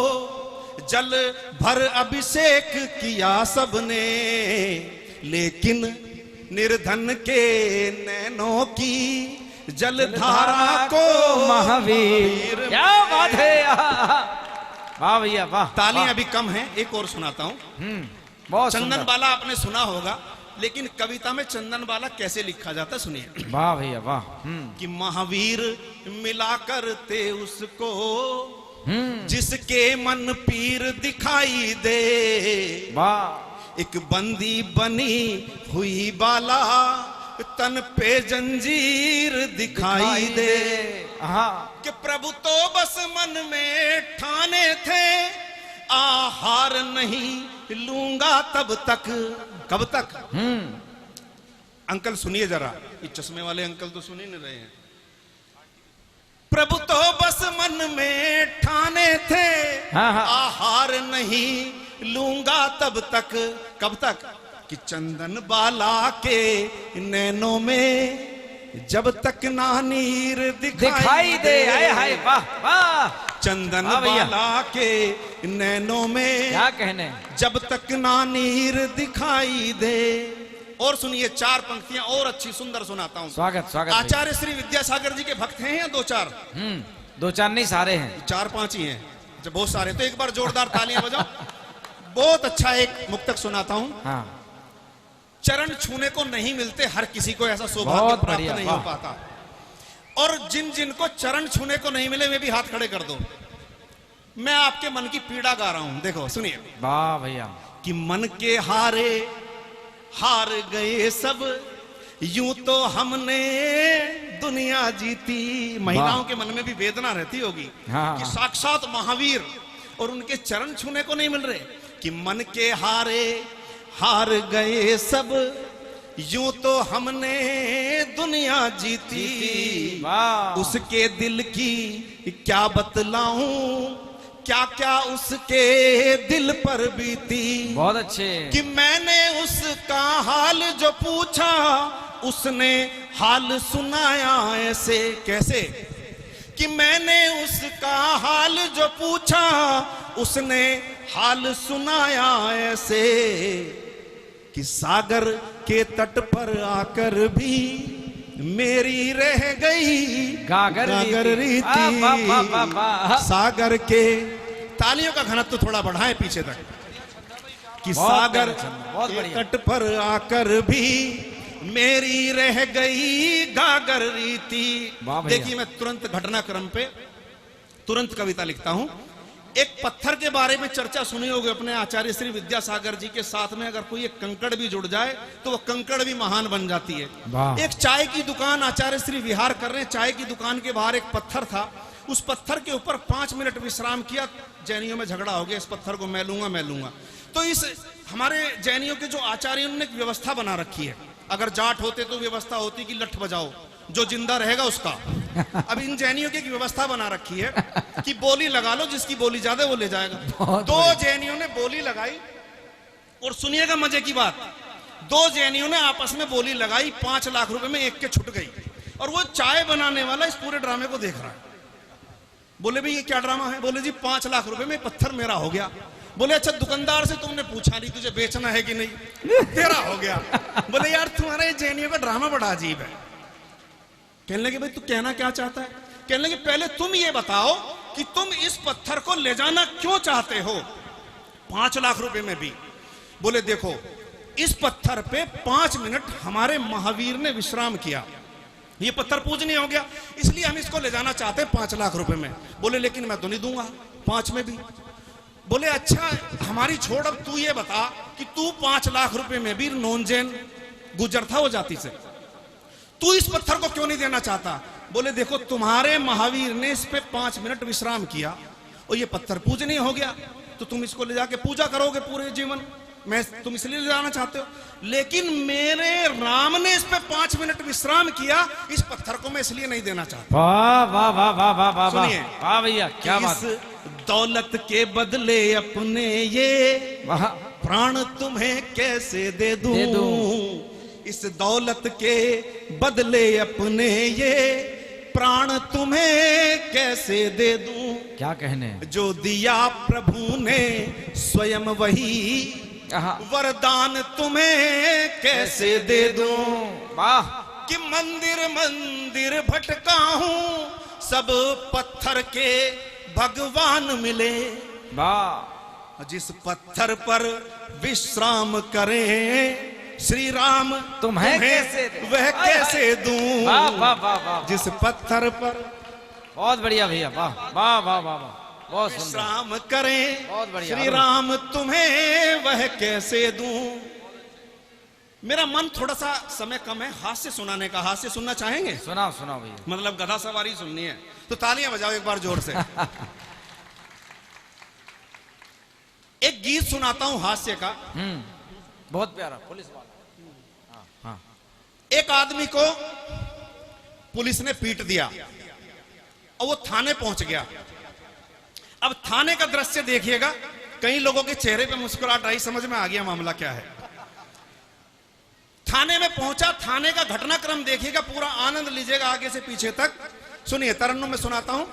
जल भर अभिषेक किया सबने, लेकिन निर्धन के नैनों की जलधारा को महावीर। क्या बात है, वाह भैया वाह। तालियां अभी कम हैं, एक और सुनाता हूं। बहुत चंदन बाला आपने सुना होगा, लेकिन कविता में चंदन बाला कैसे लिखा जाता सुनिए। वाह भैया वाह। कि महावीर मिला करते उसको जिसके मन पीर दिखाई दे। वाह। एक बंदी बनी हुई बाला तन पे जंजीर दिखाई दे। कि प्रभु तो बस मन में ठाने थे, आहार नहीं लूंगा तब तक। कब तक? अंकल सुनिए जरा, ये चश्मे वाले अंकल तो सुन ही नहीं रहे हैं। प्रभु तो बस मन में ठाने थे, आहार नहीं लूंगा तब तक। कब तक? कि चंदन बाला के नैनों में जब तक ना नीर दिखाई दे। आए हाय वाह वाह। चंदन बाला के नैनों में क्या कहने, जब तक ना नीर दिखाई दे। और सुनिए 4 पंक्तियां और अच्छी सुंदर सुनाता हूं। स्वागत स्वागत। आचार्य श्री विद्यासागर जी के भक्त हैं या 2-4? 2-4 नहीं, सारे हैं। 4-5 ही हैं। अच्छा बहुत सारे, तो एक बार जोरदार तालियां बजाओ। बहुत अच्छा एक मुक्तक सुनाता हूं। हाँ। चरण छूने को नहीं मिलते हर किसी को, ऐसा सौभाग्य प्राप्त नहीं हो पाता। और जिन जिन को चरण छूने को नहीं मिले वे भी हाथ खड़े कर दो। मैं आपके मन की पीड़ा गा रहा हूं, देखो सुनिए। वाह भैया। कि मन के हारे हार गए सब, यूं तो हमने दुनिया जीती। महिलाओं के मन में भी वेदना रहती होगी कि साक्षात महावीर और उनके चरण छूने को नहीं मिल रहे। कि मन के हारे हार गए सब, यूं तो हमने दुनिया जीती। उसके दिल की क्या बतलाऊं, क्या क्या उसके दिल पर बीती। बहुत अच्छे। कि मैंने उसका हाल जो पूछा, उसने हाल सुनाया ऐसे। कैसे? कि मैंने उसका हाल जो पूछा, उसने हाल सुनाया ऐसे। कि सागर के तट पर आकर भी मेरी रह गई गागर रीति। सागर के, तालियों का घनत्व थोड़ा बढ़ाएं पीछे तक। कि सागर के तट पर आकर भी मेरी रह गई गागर रीति। देखिए मैं तुरंत घटनाक्रम पे तुरंत कविता लिखता हूं। एक पत्थर के बारे में चर्चा सुनी होगी अपने आचार्य श्री विद्यासागर जी के साथ में। अगर कोई एक कंकड़ भी जुड़ जाए तो वो कंकड़ भी महान बन जाती है। एक चाय की दुकान आचार्य श्री विहार कर रहे हैं। चाय की दुकान के बाहर एक पत्थर था उस पत्थर के ऊपर 5 मिनट विश्राम किया। जैनियों में झगड़ा हो गया, इस पत्थर को मैं लूंगा। तो इस हमारे जैनियों के जो आचार्यों ने एक व्यवस्था बना रखी है। अगर जाट होते तो व्यवस्था होती कि लठ बजाओ, जो जिंदा रहेगा उसका। अब इन जैनियों की एक व्यवस्था बना रखी है कि बोली लगा लो, जिसकी बोली ज्यादा वो ले जाएगा। 2 जैनियों ने बोली लगाई, और सुनिएगा मजे की बात, 2 जैनियों ने आपस में बोली लगाई, 5 लाख रुपए में एक के छुट गई। और वो चाय बनाने वाला इस पूरे ड्रामे को देख रहा है। बोले भाई ये क्या ड्रामा है? बोले जी 5 लाख रुपए में पत्थर मेरा हो गया। बोले अच्छा दुकानदार से तुमने पूछा नहीं तुझे बेचना है कि नहीं? तेरा हो गया। बोले यार तुम्हारा ये जैनियों का ड्रामा बड़ा अजीब है। कहने लगे भाई तू कहना क्या चाहता है? कहने लगे पहले तुम ये बताओ कि तुम इस पत्थर को ले जाना क्यों चाहते हो 5 लाख रुपए में भी? बोले देखो इस पत्थर पे 5 मिनट हमारे महावीर ने विश्राम किया, ये पत्थर पूजनीय हो गया, इसलिए हम इसको ले जाना चाहते हैं 5 लाख रुपए में। बोले लेकिन मैं तो नहीं दूंगा 5 में भी। बोले अच्छा हमारी छोड़, अब तू ये बता कि तू 5 लाख रुपए में भी नॉन जैन गुजर था वो जाति से, तू इस पत्थर को क्यों नहीं देना चाहता? बोले देखो तुम्हारे महावीर ने इस पे 5 मिनट विश्राम किया और ये पत्थर पूजनीय हो गया, तो तुम इसको ले जाके पूजा करोगे पूरे जीवन, मैं तुम इसलिए ले जाना चाहते हो। लेकिन मेरे राम ने इस पे 5 मिनट विश्राम किया, इस पत्थर को मैं इसलिए नहीं देना चाहता। वाह वाह वाह वाह वाह वाह सुनिए, वाह भैया क्या बात। इस दौलत के बदले अपने ये वाह प्राण तुम्हें कैसे दे दूं? इस दौलत के बदले अपने ये प्राण तुम्हें कैसे दे दूं? क्या कहने, जो दिया प्रभु ने स्वयं वही वरदान तुम्हें कैसे दे दूं? वाह कि मंदिर मंदिर भटका हूं, सब पत्थर के भगवान मिले। वाह जिस पत्थर पर विश्राम करें श्री राम तुम्हें कैसे वह कैसे दूं? वाह वाह वाह वाह, जिस पत्थर पर बहुत बढ़िया भैया, वाह वाह वाह वाह वाह, बहुत सुंदर, विश्राम करें बहुत बढ़िया। श्री राम तुम्हें वह कैसे दूं? मेरा मन थोड़ा सा समय कम है हास्य सुनाने का। हास्य सुनना चाहेंगे? सुनाओ सुनाओ भैया। मतलब गधा सवारी सुननी है तो तालियां बजाओ एक बार जोर से। एक गीत सुनाता हूं हास्य का। बहुत प्यारा, पुलिस वाला। हाँ एक आदमी को पुलिस ने पीट दिया और वो थाने पहुंच गया। अब थाने का दृश्य देखिएगा, कई लोगों के चेहरे पे मुस्कुराहट आई, समझ में आ गया मामला क्या है। थाने में पहुंचा, थाने का घटनाक्रम देखिएगा, पूरा आनंद लीजिएगा आगे से पीछे तक। सुनिए तरन्नुम में सुनाता हूं।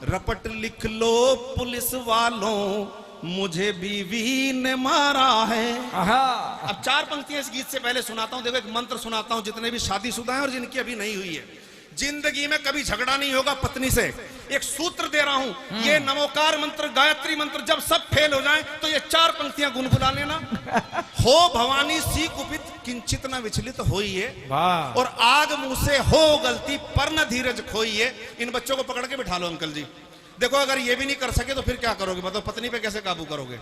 रपट लिख लो पुलिस वालों, मुझे बीवी ने मारा है। अब 4 पंक्तियां इस गीत से पहले सुनाता हूं। देखो एक मंत्र सुनाता हूं, जितने भी शादीशुदा हैं और जिनकी अभी नहीं हुई है, जिंदगी में कभी झगड़ा नहीं होगा पत्नी से। एक सूत्र दे रहा हूं, ये नमोकार मंत्र, गायत्री मंत्र जब सब फेल हो जाएं तो ये 4 पंक्तियां गुनगुना लेना। हो भवानी सी कुपित किंचित न विचलित होइए, और आग मुंह से हो गलती पर न धीरज खोइए। इन बच्चों को पकड़ के बिठा लो अंकल जी। देखो अगर ये भी नहीं कर सके तो फिर क्या करोगे? बताओ पत्नी पे कैसे काबू करोगे?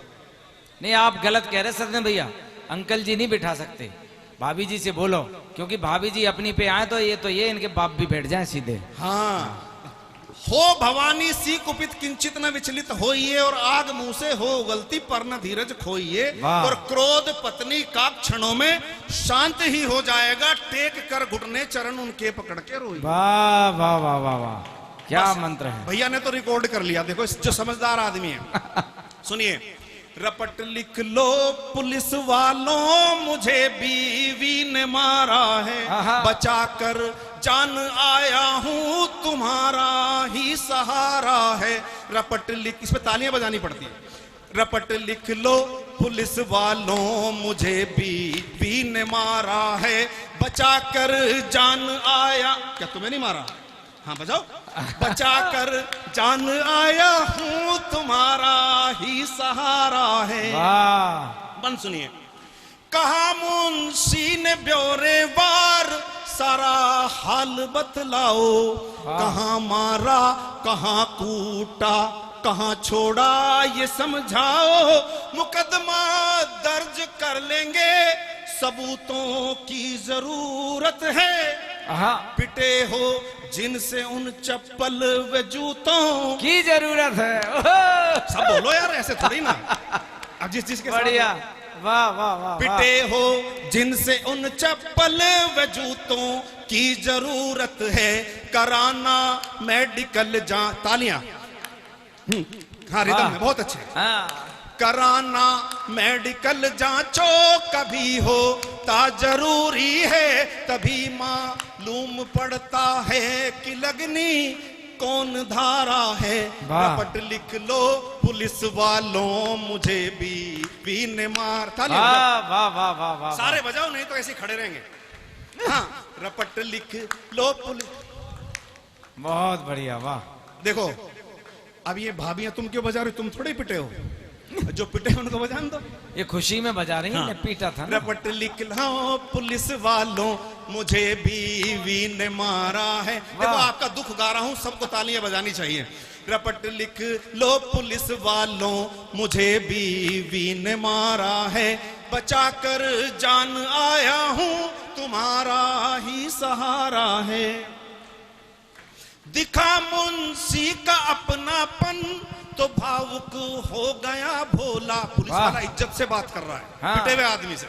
नहीं आप गलत कह रहे सत्येंद्र भैया, अंकल जी नहीं बिठा सकते, भाभी जी से बोलो, क्योंकि भाभी जी अपनी पे आए तो ये इनके बाप भी बैठ जाए सीधे। हाँ, हो भवानी सी कुपित किंचित न विचलित होइए, और आग मुंह से हो गलती पर न धीरज खोइए, और क्रोध पत्नी का क्षणों में शांत ही हो जाएगा, टेक कर घुटने चरण उनके पकड़ के रोइए। वाह वाह वाह वाह वाह, क्या मंत्र है। भैया ने तो रिकॉर्ड कर लिया, देखो जो समझदार आदमी है। सुनिए, रपट लिख लो पुलिस वालों, मुझे बीवी ने मारा है, बचाकर जान आया हूं, तुम्हारा ही सहारा है। रपट लिख, इस पे तालियां बजानी पड़ती है। रपट लिख लो पुलिस वालों, मुझे बीवी ने मारा है, बचाकर जान आया। क्या तुम्हें नहीं मारा? हाँ बजाओ। बचाकर जान आया हूं, तुम्हारा ही सहारा है। बन सुनिए। कहा मुंशी ने ब्यौरेवार सारा हाल बतलाओ, कहां मारा कहां कूटा कहां छोड़ा ये समझाओ, मुकदमा दर्ज कर लेंगे, सबूतों की जरूरत है। पिटे हो जिनसे उन चप्पल व जूतों की जरूरत है। ओहो! सब बोलो यार, ऐसे थोड़ी ना। अब जिसके साथ बढ़िया, वाह वाह वाह। पिटे हो जिनसे उन चप्पल व जूतों की जरूरत है, कराना मेडिकल जांच। तालियां। हाँ, रिदम है, बहुत अच्छे। हाँ, कराना मेडिकल जांचो कभी हो ता जरूरी है, तभी मालूम पड़ता है कि लगनी कौन धारा है। वाह। रपट लिख लो पुलिस वालों, मुझे भी ने मार। तालियां वाह बजाओ। वाह वाह वाह वाह। सारे बजाओ, नहीं तो ऐसे खड़े रहेंगे। हाँ, रपट लिख लो पुलिस। बहुत बढ़िया, वाह। देखो अब ये भाभियां तुम क्यों बजा रहे हो? तुम थोड़े पिटे हो, जो पिटे हैं उनको बजाने दो। ये खुशी में बजा रही है, हाँ। पीटा था ना। रपट लिख लो पुलिस वालों, मुझे बीवी ने मारा है। देखो आपका दुख गा रहा हूं, सबको तालियां बजानी चाहिए। रपट लिख लो पुलिस वालों, मुझे बीवी ने मारा है, बचाकर जान आया हूं, तुम्हारा ही सहारा है। दिखा मुंशी का अपनापन तो भावुक हो गया भोला। पुलिस वाह। वाला इज्जत से बात कर रहा है, हाँ। पिटे हुए आदमी से।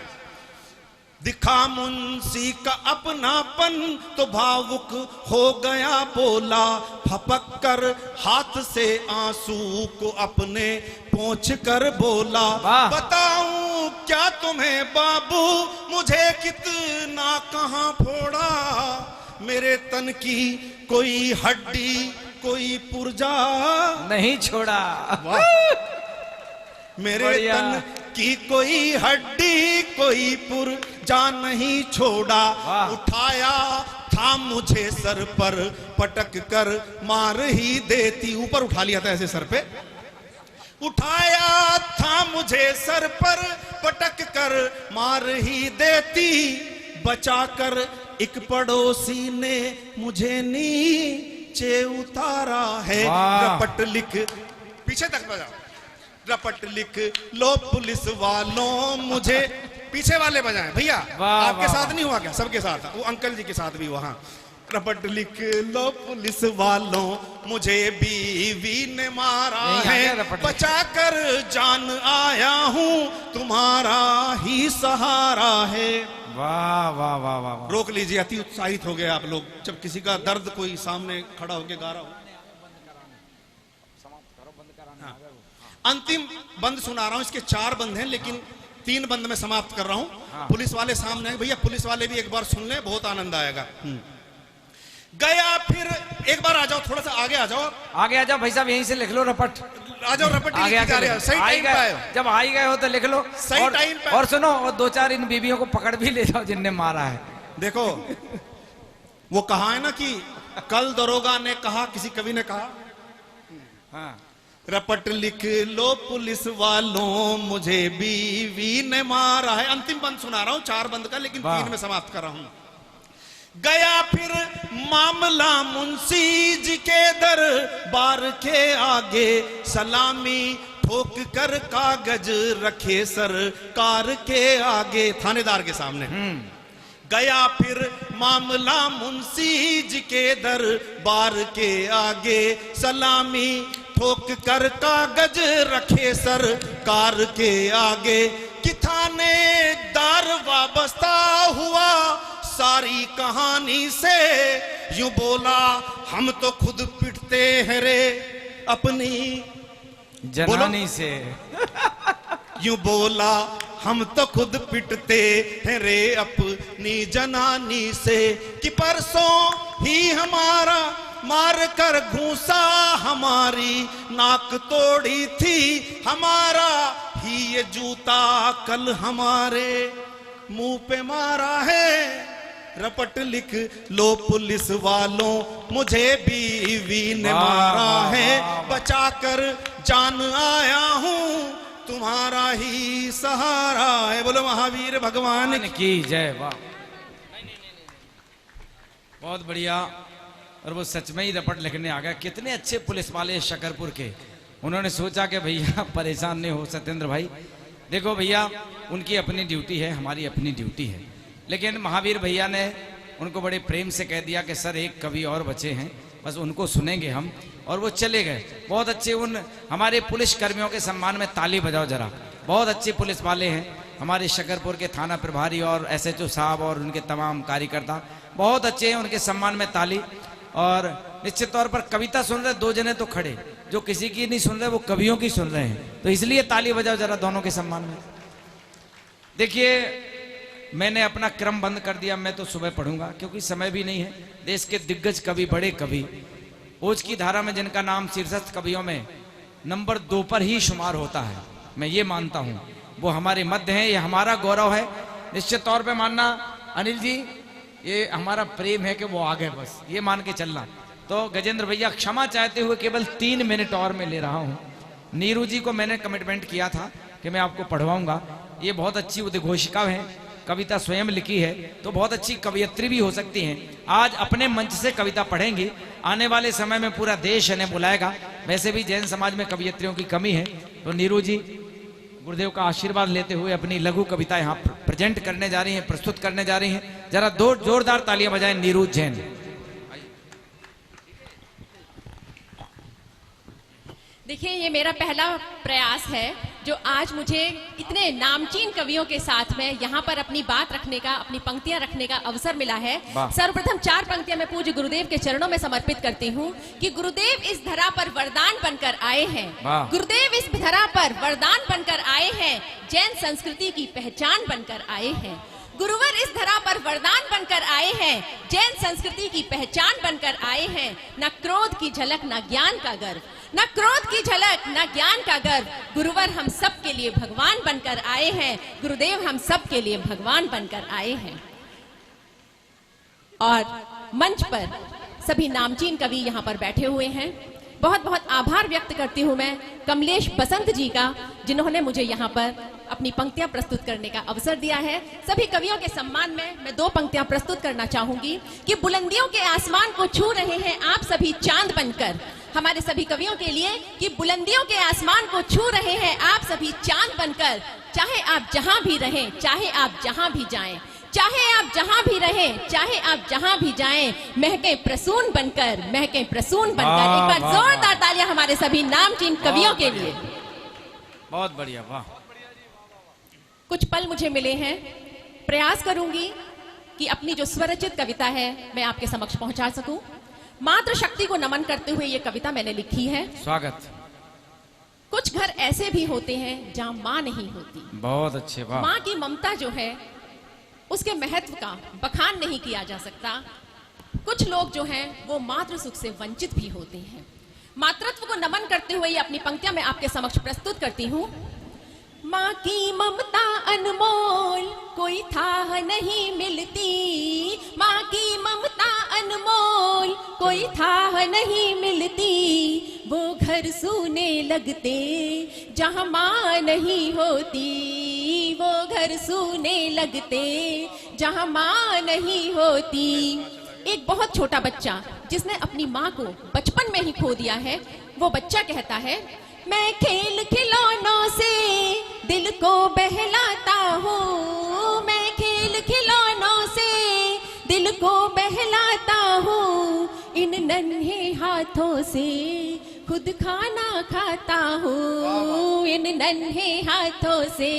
दिखा मुंशी का अपनापन तो भावुक हो गया बोला, फपक कर हाथ से आंसू को अपने पोंछ कर बोला। वाह। बताऊं क्या तुम्हें बाबू, मुझे कितना कहां फोड़ा, मेरे तन की कोई हड्डी कोई पुर्जा नहीं छोड़ा। मेरे बढ़िया। तन की कोई हड्डी कोई पुर्जा नहीं छोड़ा। वाह। उठाया था मुझे सर पर, पटक कर मार ही देती। ऊपर उठा लिया था ऐसे सर पे। उठाया था मुझे सर पर, पटक कर मार ही देती। बचाकर एक पड़ोसी ने मुझे नीचे उतारा है। वाह। रपट लिख, पीछे तक बजाओ। रपट लिख लो पुलिस वालों, मुझे पीछे वाले बजाएं भैया। वाह, आपके वाह, साथ वाह। नहीं हुआ क्या? सबके साथ था, वो अंकल जी के साथ भी वहां। रपट लिख लो पुलिस वालों, मुझे बीवी ने मारा यहीं आ गया है, रपट लिख। बचाकर जान आया हूं, तुम्हारा ही सहारा है। वाह वाह वाह वाह वाह। रोक लीजिए, अति उत्साहित हो गए आप लोग जब किसी का दर्द कोई सामने खड़ा होकर गा रहा हो। हाँ। अंतिम बंद सुना रहा हूं, इसके 4 बंद हैं लेकिन 3 बंद में समाप्त कर रहा हूं। पुलिस वाले सामने हैं भैया, पुलिस वाले भी एक बार सुन ले, बहुत आनंद आएगा। गया फिर एक बार आ जाओ, थोड़ा सा आगे आ जाओ। आगे आ जाओ भाई साहब, यहीं से लिख लो रपट। आ जाओ, रपट आगे लिखी जा रही है। आगे सही टाइम पे आए हो। जब आ ही गए हो तो लिख लो। सही और- टाइम पे। और सुनो, और 2-4 इन बीबियों को पकड़ भी ले जाओ जिनने मारा है। देखो वो कहा है ना कि कल दरोगा ने कहा, किसी कवि ने कहा, हाँ। रपट लिख लो पुलिस वालों, मुझे बीवी ने मारा है। अंतिम बंद सुना रहा हूं, 4 बंद का, लेकिन वाह। 3 में समाप्त कर रहा हूं। गया फिर मामला मुंशी जी के दरबार के आगे, सलामी ठोक कर कागज रखे सरकार के आगे, थानेदार के सामने। गया फिर मामला मुंशी जी के दरबार के आगे, सलामी ठोक कर कागज रखे सरकार के आगे। कि थानेदार वाबस्ता हुआ सारी कहानी से, यूं बोला हम तो खुद पिटते हैं रे अपनी जनानी से। यूं बोला हम तो खुद पिटते हैं रे अपनी जनानी से। कि परसों ही हमारा मार कर घूसा, हमारी नाक तोड़ी थी, हमारा ही ये जूता कल हमारे मुंह पे मारा है। रपट लिख लो पुलिस वालों, मुझे बीवी ने वाह, मारा वाह, है, वाह, वाह। बचाकर जान आया हूं, तुम्हारा ही सहारा है। बोलो महावीर भगवान की। की जय। वाह, बहुत बढ़िया। और वो सच में ही रपट लिखने आ गया। कितने अच्छे पुलिस वाले शकरपुर के। उन्होंने सोचा कि भैया परेशान नहीं हो सत्येंद्र भाई, देखो भैया उनकी अपनी ड्यूटी है, हमारी अपनी ड्यूटी है, लेकिन महावीर भैया ने उनको बड़े प्रेम से कह दिया कि सर एक कवि और बचे हैं, बस उनको सुनेंगे हम, और वो चले गए। बहुत अच्छे उन हमारे पुलिस कर्मियों के सम्मान में ताली बजाओ जरा। बहुत अच्छे पुलिस वाले हैं हमारे शकरपुर के थाना प्रभारी और SHO साहब और उनके तमाम कार्यकर्ता, बहुत अच्छे हैं, उनके सम्मान में ताली। और निश्चित तौर पर कविता सुन रहे 2 जने तो खड़े, जो किसी की नहीं सुन रहे वो कवियों की सुन रहे हैं, तो इसलिए ताली बजाओ जरा दोनों के सम्मान में। देखिए मैंने अपना क्रम बंद कर दिया, मैं तो सुबह पढ़ूंगा क्योंकि समय भी नहीं है। देश के दिग्गज कवि, बड़े कवि, ओज की धारा में जिनका नाम शीर्षस्थ कवियों में नंबर 2 पर ही शुमार होता है, मैं ये मानता हूं, वो हमारे मध्य हैं, ये हमारा गौरव है। निश्चित तौर पे मानना अनिल जी, ये हमारा प्रेम है कि वो आ गए, बस ये मान के चलना। तो गजेंद्र भैया क्षमा चाहते हुए केवल 3 मिनट और मैं ले रहा हूं। नीरू जी को मैंने कमिटमेंट किया था कि मैं आपको पढ़वाऊंगा, ये बहुत अच्छी उद्घोषिका है, कविता स्वयं लिखी है, तो बहुत अच्छी कवयित्री भी हो सकती हैं। आज अपने मंच से कविता पढ़ेंगी, आने वाले समय में पूरा देश इन्हें बुलाएगा। वैसे भी जैन समाज में कवयित्रियों की कमी है, तो नीरू जी गुरुदेव का आशीर्वाद लेते हुए अपनी लघु कविता यहाँ प्रेजेंट करने जा रही हैं, प्रस्तुत करने जा रही हैं। जरा 2 जोरदार तालियां बजाएं नीरू जैन। देखिए ये मेरा पहला प्रयास है जो आज मुझे इतने नामचीन कवियों के साथ में यहाँ पर अपनी बात रखने का, अपनी पंक्तियां रखने का अवसर मिला है। सर्वप्रथम 4 पंक्तियां मैं पूज्य गुरुदेव के चरणों में समर्पित करती हूँ कि गुरुदेव इस धरा पर वरदान बनकर आए हैं। गुरुदेव इस धरा पर वरदान बनकर आए हैं, जैन संस्कृति की पहचान बनकर आए हैं। गुरुवर इस धरा पर वरदान बनकर आए हैं, जैन संस्कृति की पहचान बनकर आए हैं। न क्रोध की झलक, न ज्ञान का गर्व, न क्रोध की झलक, न ज्ञान का गर्व। गुरुवर हम सब के लिए भगवान बनकर आए हैं, गुरुदेव हम सब के लिए भगवान बनकर आए हैं। और मंच पर सभी नामचीन कवि यहाँ पर बैठे हुए हैं। बहुत बहुत आभार व्यक्त करती हूँ मैं कमलेश बसंत जी का, जिन्होंने मुझे यहाँ पर अपनी पंक्तियां प्रस्तुत करने का अवसर दिया है। सभी कवियों के सम्मान में मैं 2 पंक्तियां प्रस्तुत करना चाहूंगी कि बुलंदियों के आसमान को छू रहे हैं आप सभी चांद बनकर। हमारे सभी कवियों के लिए कि बुलंदियों के आसमान को छू रहे हैं आप सभी चांद बनकर। चाहे आप जहां भी रहें, चाहे आप जहां भी जाएं, चाहे आप जहां भी रहें, चाहे आप जहां भी जाएं, महके प्रसून बनकर, महके प्रसून बनकर। एक बार जोरदार तालियां हमारे सभी नामचीन कवियों के लिए। बहुत बढ़िया, वाह। कुछ पल मुझे मिले हैं, प्रयास करूंगी कि अपनी जो स्वरचित कविता है मैं आपके समक्ष पहुंचा सकूं। मातृशक्ति को नमन करते हुए ये कविता मैंने लिखी है। स्वागत। कुछ घर ऐसे भी होते हैं जहां माँ नहीं होती। बहुत अच्छे, वाह। माँ की ममता जो है उसके महत्व का बखान नहीं किया जा सकता। कुछ लोग जो हैं वो मातृ सुख से वंचित भी होते हैं। मातृत्व को नमन करते हुए ये अपनी पंक्तियां मैं आपके समक्ष प्रस्तुत करती हूँ। माँ की ममता अनमोल कोई थाह नहीं मिलती, माँ की ममता अनमोल कोई थाह नहीं मिलती। वो घर सूने लगते जहाँ माँ नहीं होती, वो घर सूने लगते जहाँ माँ नहीं होती। एक बहुत छोटा बच्चा जिसने अपनी माँ को बचपन में ही खो दिया है, वो बच्चा कहता है, मैं खेल खिलौनों से दिल को बहलाता हूँ, मैं खेल खिलौनों से दिल को बहलाता हूँ। इन नन्हे हाथों से खुद खाना खाता हूँ, इन नन्हे हाथों से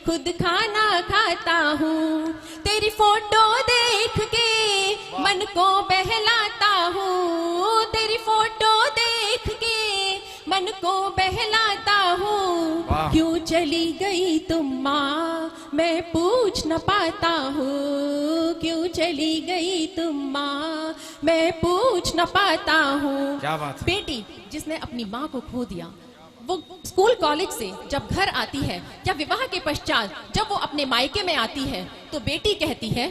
खुद खाना खाता हूँ। तेरी फोटो देख के मन को बहलाता हूँ, तेरी फोटो देख के मन को बहलाता हूँ। क्यों चली गई तुम माँ मैं पूछ न पाता हूँ, क्यों चली गई तुम माँ मैं पूछ न पाता हूँ। क्या बात है? बेटी जिसने अपनी माँ को खो दिया, वो स्कूल कॉलेज से जब घर आती है या विवाह के पश्चात जब वो अपने मायके में आती है, तो बेटी कहती है,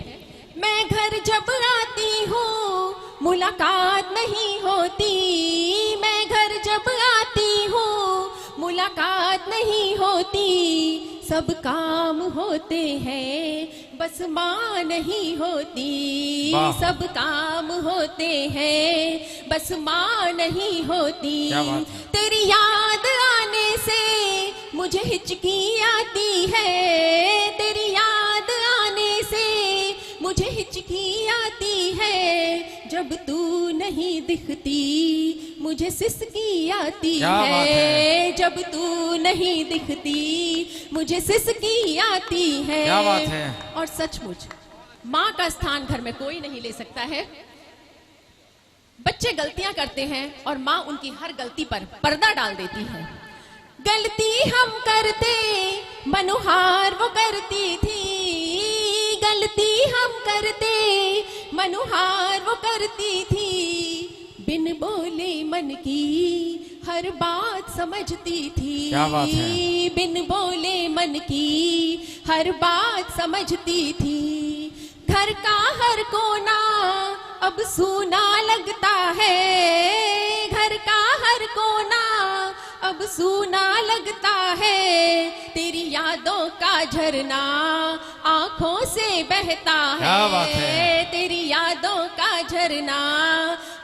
मैं घर जब आती हूँ मुलाकात नहीं होती, मैं घर जब आती हूँ मुलाकात नहीं होती। सब काम होते हैं बस माँ नहीं होती, सब काम होते हैं बस माँ नहीं होती। तेरी याद आने से मुझे हिचकी आती है, तेरी याद आने से मुझे हिचकी आती जब तू नहीं दिखती मुझे सिसकी आती क्या बात है। जब तू नहीं दिखती मुझे सिसकी आती है। क्या बात है। और सचमुच माँ का स्थान घर में कोई नहीं ले सकता है। बच्चे गलतियां करते हैं और माँ उनकी हर गलती पर पर्दा डाल देती है। गलती हम करते मनुहार वो करती थी, गलती हम करते मनुहार वो करती थी, बिन बोले मन की हर बात समझती थी। क्या बात है। बिन बोले मन की हर बात समझती थी। घर का हर कोना अब सूना लगता है, घर का हर कोना अब सूना लगता है। तेरी यादों का झरना आंखों से बहता है। क्या बात है। तेरी यादों का झरना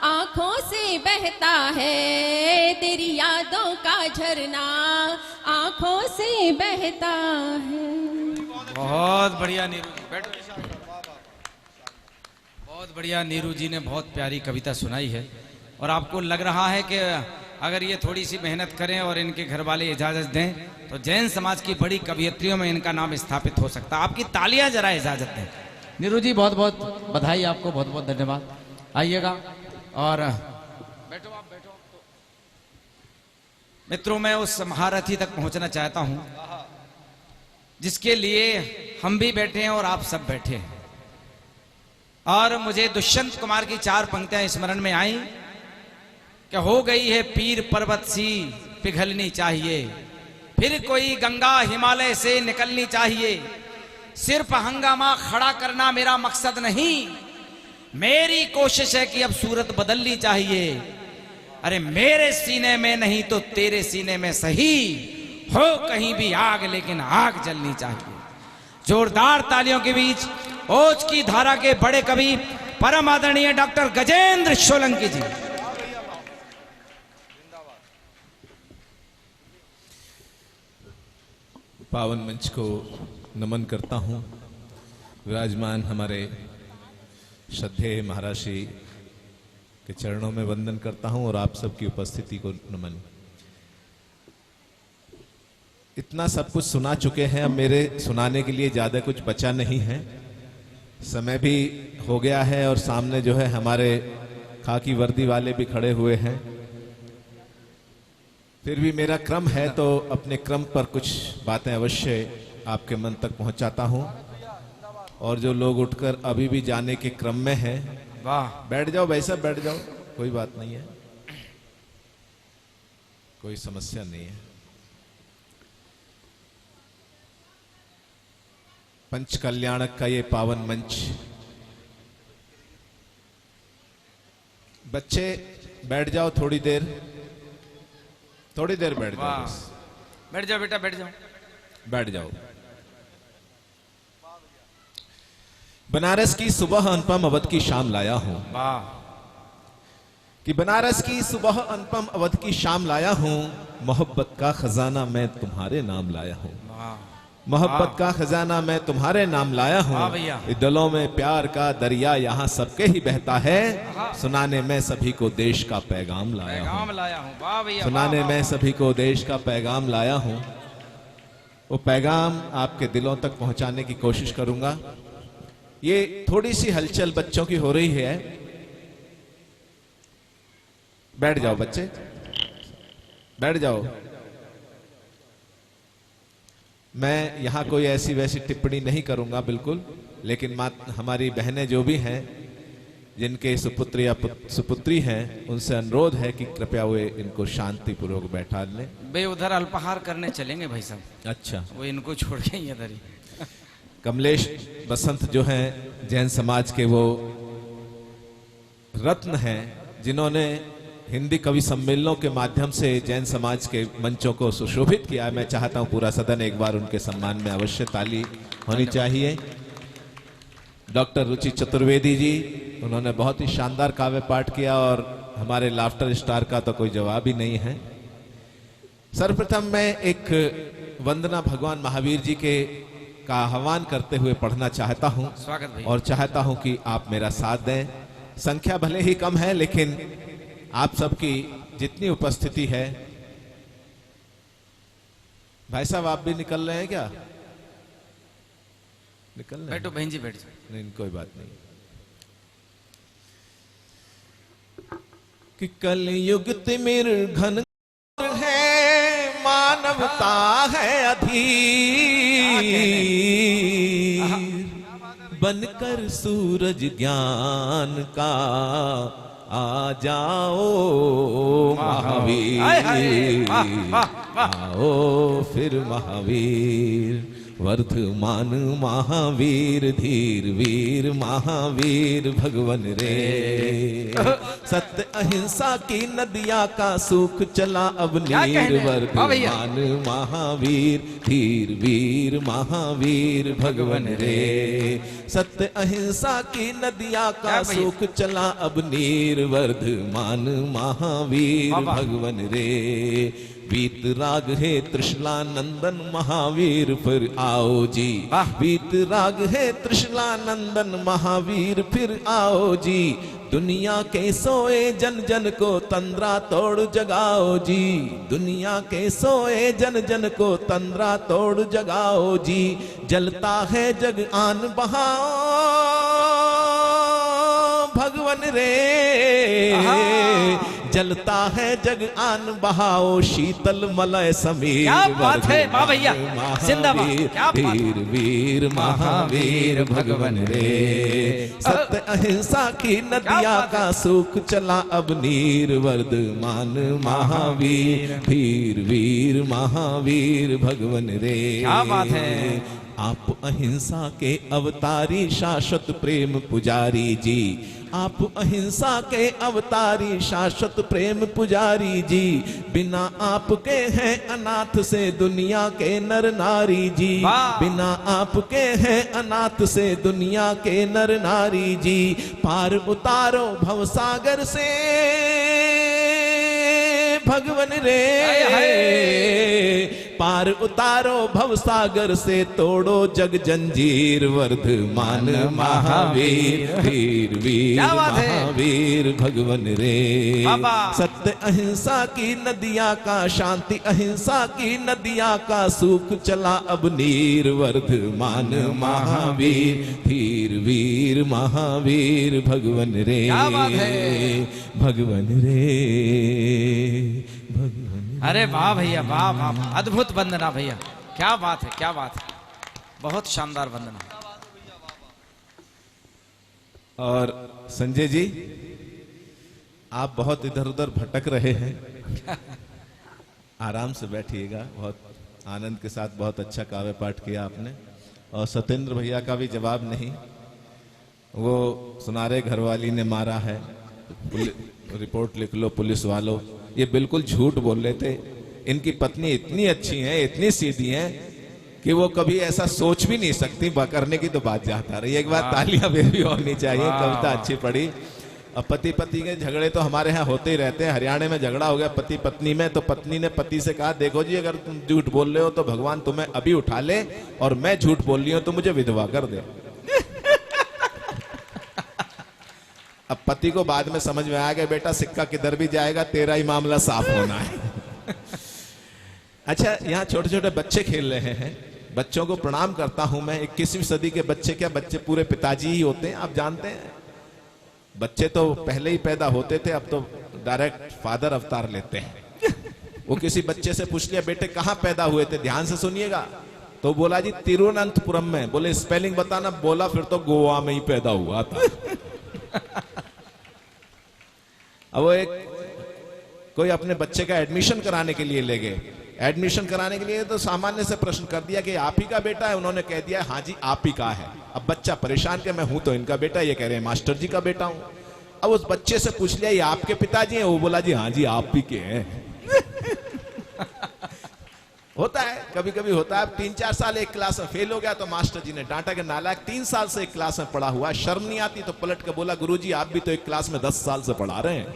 आंखों से बहता है। तेरी यादों का झरना आंखों से बहता है। बहुत बढ़िया नीरू जी, बैठो। बहुत बढ़िया, नीरू जी ने बहुत प्यारी कविता सुनाई है और आपको लग रहा है कि अगर ये थोड़ी सी मेहनत करें और इनके घर वाले इजाजत दें तो जैन समाज की बड़ी कवियत्रियों में इनका नाम स्थापित हो सकता है। आपकी तालियां जरा इजाजत दें। नीरू जी बहुत बहुत बधाई, आपको बहुत बहुत धन्यवाद। आइएगा और बैठो, आप बैठो। मित्रों, मैं उस महारथी तक पहुंचना चाहता हूं जिसके लिए हम भी बैठे हैं और आप सब बैठे हैं। और मुझे दुष्यंत कुमार की 4 पंक्तियां स्मरण में आई कि हो गई है पीर पर्वत सी पिघलनी चाहिए, फिर कोई गंगा हिमालय से निकलनी चाहिए। सिर्फ हंगामा खड़ा करना मेरा मकसद नहीं, मेरी कोशिश है कि अब सूरत बदलनी चाहिए। अरे मेरे सीने में नहीं तो तेरे सीने में सही, हो कहीं भी आग लेकिन आग जलनी चाहिए। जोरदार तालियों के बीच ओज की धारा के बड़े कवि परम आदरणीय डॉक्टर गजेंद्र सोलंकी जी। पावन मंच को नमन करता हूं। विराजमान हमारे श्रद्धेय महर्षि के चरणों में वंदन करता हूं और आप सबकी उपस्थिति को नमन। इतना सब कुछ सुना चुके हैं, अब मेरे सुनाने के लिए ज्यादा कुछ बचा नहीं है। समय भी हो गया है और सामने जो है हमारे खाकी वर्दी वाले भी खड़े हुए हैं। फिर भी मेरा क्रम है तो अपने क्रम पर कुछ बातें अवश्य आपके मन तक पहुंचाता हूं। और जो लोग उठकर अभी भी जाने के क्रम में हैं, वाह, बैठ जाओ भाई साहब, बैठ जाओ, कोई बात नहीं है, कोई समस्या नहीं है। पंच कल्याणक का ये पावन मंच, बच्चे बैठ जाओ, थोड़ी देर बैठ जाओ, वाह। बस बैठ जाओ बेटा, बैठ जाओ, बैठ जाओ। बनारस की सुबह अनुपम अवध की शाम लाया हूं, वाह। कि बनारस की सुबह अनुपम अवध की शाम लाया हूं, मोहब्बत का खजाना मैं तुम्हारे नाम लाया हूं, मोहब्बत का खजाना मैं तुम्हारे नाम लाया हूं। दिलों में प्यार का दरिया यहाँ सबके ही बहता है, सुनाने में सभी को देश का पैगाम लाया हूं, सुनाने में सभी को देश का पैगाम लाया हूं। वो पैगाम आपके दिलों तक पहुंचाने की कोशिश करूंगा। ये थोड़ी सी हलचल बच्चों की हो रही है, बैठ जाओ बच्चे, बैठ जाओ। मैं यहां कोई ऐसी वैसी टिप्पणी नहीं करूंगा बिल्कुल, लेकिन हमारी बहनें जो भी हैं, जिनके सुपुत्र या सुपुत्री हैं, उनसे अनुरोध है कि कृपया वे इनको शांतिपूर्वक बैठा लें। वे उधर अल्पाहार करने चलेंगे भाई साहब। अच्छा, वो इनको छोड़ के ही इधर ही। कमलेश बसंत जो हैं जैन समाज के वो रत्न हैं, जिन्होंने हिंदी कवि सम्मेलनों के माध्यम से जैन समाज के मंचों को सुशोभित किया। मैं चाहता हूं पूरा सदन एक बार उनके सम्मान में अवश्य ताली होनी चाहिए। डॉक्टर रुचि चतुर्वेदी जी, उन्होंने बहुत ही शानदार काव्य पाठ किया और हमारे लाफ्टर स्टार का तो कोई जवाब ही नहीं है। सर्वप्रथम मैं एक वंदना भगवान महावीर जी के का आह्वान करते हुए पढ़ना चाहता हूं, स्वागत भाई। और चाहता हूं कि आप मेरा साथ दें। संख्या भले ही कम है, लेकिन आप सबकी जितनी उपस्थिति है। भाई साहब आप भी निकल रहे हैं क्या? निकल रहे हैं? बैठो बहन जी, बैठ जाओ। नहीं, कोई बात नहीं। कि कलयुग तिमिर घन है, मानवता है अधीर, बनकर सूरज ज्ञान का आ जाओ महावीर, आओ फिर महावीर, वर्धमान महावीर, धीर वीर महावीर भगवन रे। सत्य अहिंसा की नदिया का सूख चला अब नीर, वर्धमान महावीर, धीर वीर महावीर भगवन रे। सत्य अहिंसा की नदिया का सूख चला अब नीर, वर्धमान महावीर भगवन रे। बीत राग है त्रिशला नंदन महावीर फिर आओ जी, बीत राग है त्रिशला नंदन महावीर फिर आओ जी। दुनिया के सोए जन जन को तंद्रा तोड़ जगाओ जी, दुनिया के सोए जन जन को तंद्रा तोड़ जगाओ जी। जलता है जग आन बहाओ भगवन रे, जलता है जग आन बहाओ, शीतल मलय समीर। क्या बात है वाह भैया, जिंदाबाद, क्या बात। वीर वीर महावीर भगवन रे। सत्य अहिंसा की नदिया का सूख चला अब नीर, वर्धमान महावीर, वीर वीर महावीर भगवन रे। क्या बात है। आप अहिंसा के अवतारी शाश्वत प्रेम पुजारी जी, आप अहिंसा के अवतारी शाश्वत प्रेम पुजारी जी। बिना आपके हैं अनाथ से दुनिया के नर नारी जी, बिना आपके हैं अनाथ से दुनिया के नर नारी जी। पार उतारो भवसागर से भगवन रे, पार उतारो भवसागर से, तोड़ो जग जंजीर, वर्धमान महावीर, वीर वीर महावीर भगवन रे। सत्य अहिंसा की नदिया का, शांति अहिंसा की नदिया का सूख चला अब नीर, वर्धमान महावीर, वीर वीर महावीर भगवन रे। भगवन रे भगवन। अरे वाह भैया, वाह वाह, अद्भुत वंदना भैया, क्या बात है, क्या बात है, बहुत शानदार वंदना। और संजय जी आप बहुत इधर उधर भटक रहे हैं, आराम से बैठिएगा। बहुत आनंद के साथ बहुत अच्छा काव्य पाठ किया आपने। और सत्येंद्र भैया का भी जवाब नहीं, वो सुनारे घरवाली ने मारा है, रिपोर्ट लिख लो पुलिस वालों। ये बिल्कुल झूठ बोल रहे थे। इनकी पत्नी इतनी अच्छी हैं, इतनी सीधी हैं कि वो कभी ऐसा सोच भी नहीं सकती। करने की तो बात जाता रही। एक बार तालियां भी होनी चाहिए। कविता अच्छी पढ़ी। अब पति पति के झगड़े तो हमारे यहाँ होते ही रहते हैं। हरियाणा में झगड़ा हो गया पति पत्नी में, तो पत्नी ने पति से कहा, देखो जी अगर तुम झूठ बोल रहे हो तो भगवान तुम्हें अभी उठा ले, और मैं झूठ बोल रही हूं तो मुझे विधवा कर दे। अब पति को बाद में समझ में आ गया, बेटा सिक्का किधर भी जाएगा तेरा ही मामला साफ होना है। अच्छा, यहाँ छोटे छोटे बच्चे खेल रहे हैं। बच्चों को प्रणाम करता हूं मैं। 21वीं सदी के बच्चे क्या, बच्चे पूरे पिताजी ही होते हैं। आप जानते हैं बच्चे तो पहले ही पैदा होते थे, अब तो डायरेक्ट फादर अवतार लेते हैं। वो किसी बच्चे से पूछ लिया, बेटे कहां पैदा हुए थे, ध्यान से सुनिएगा। तो बोला जी तिरुवनंतपुरम में। बोले स्पेलिंग बताना। बोला फिर तो गोवा में ही पैदा हुआ था। अब वो कोई अपने बच्चे का एडमिशन कराने के लिए ले गए। एडमिशन कराने के लिए तो सामान्य से प्रश्न कर दिया कि आप ही का बेटा है। उन्होंने कह दिया हाँ जी आप ही का है। अब बच्चा परेशान कि मैं हूं तो इनका बेटा, ये कह रहे हैं मास्टर जी का बेटा हूं। अब उस बच्चे से पूछ लिया ये आपके पिताजी हैं? वो बोला जी हाँ जी आप ही के हैं। होता है, कभी कभी होता है। 3-4 साल एक क्लास में फेल हो गया तो मास्टर जी ने डांटा कि नालायक 3 साल से एक क्लास में पढ़ा हुआ है, शर्म नहीं आती? तो पलट के बोला गुरुजी आप भी तो एक क्लास में 10 साल से पढ़ा रहे हैं।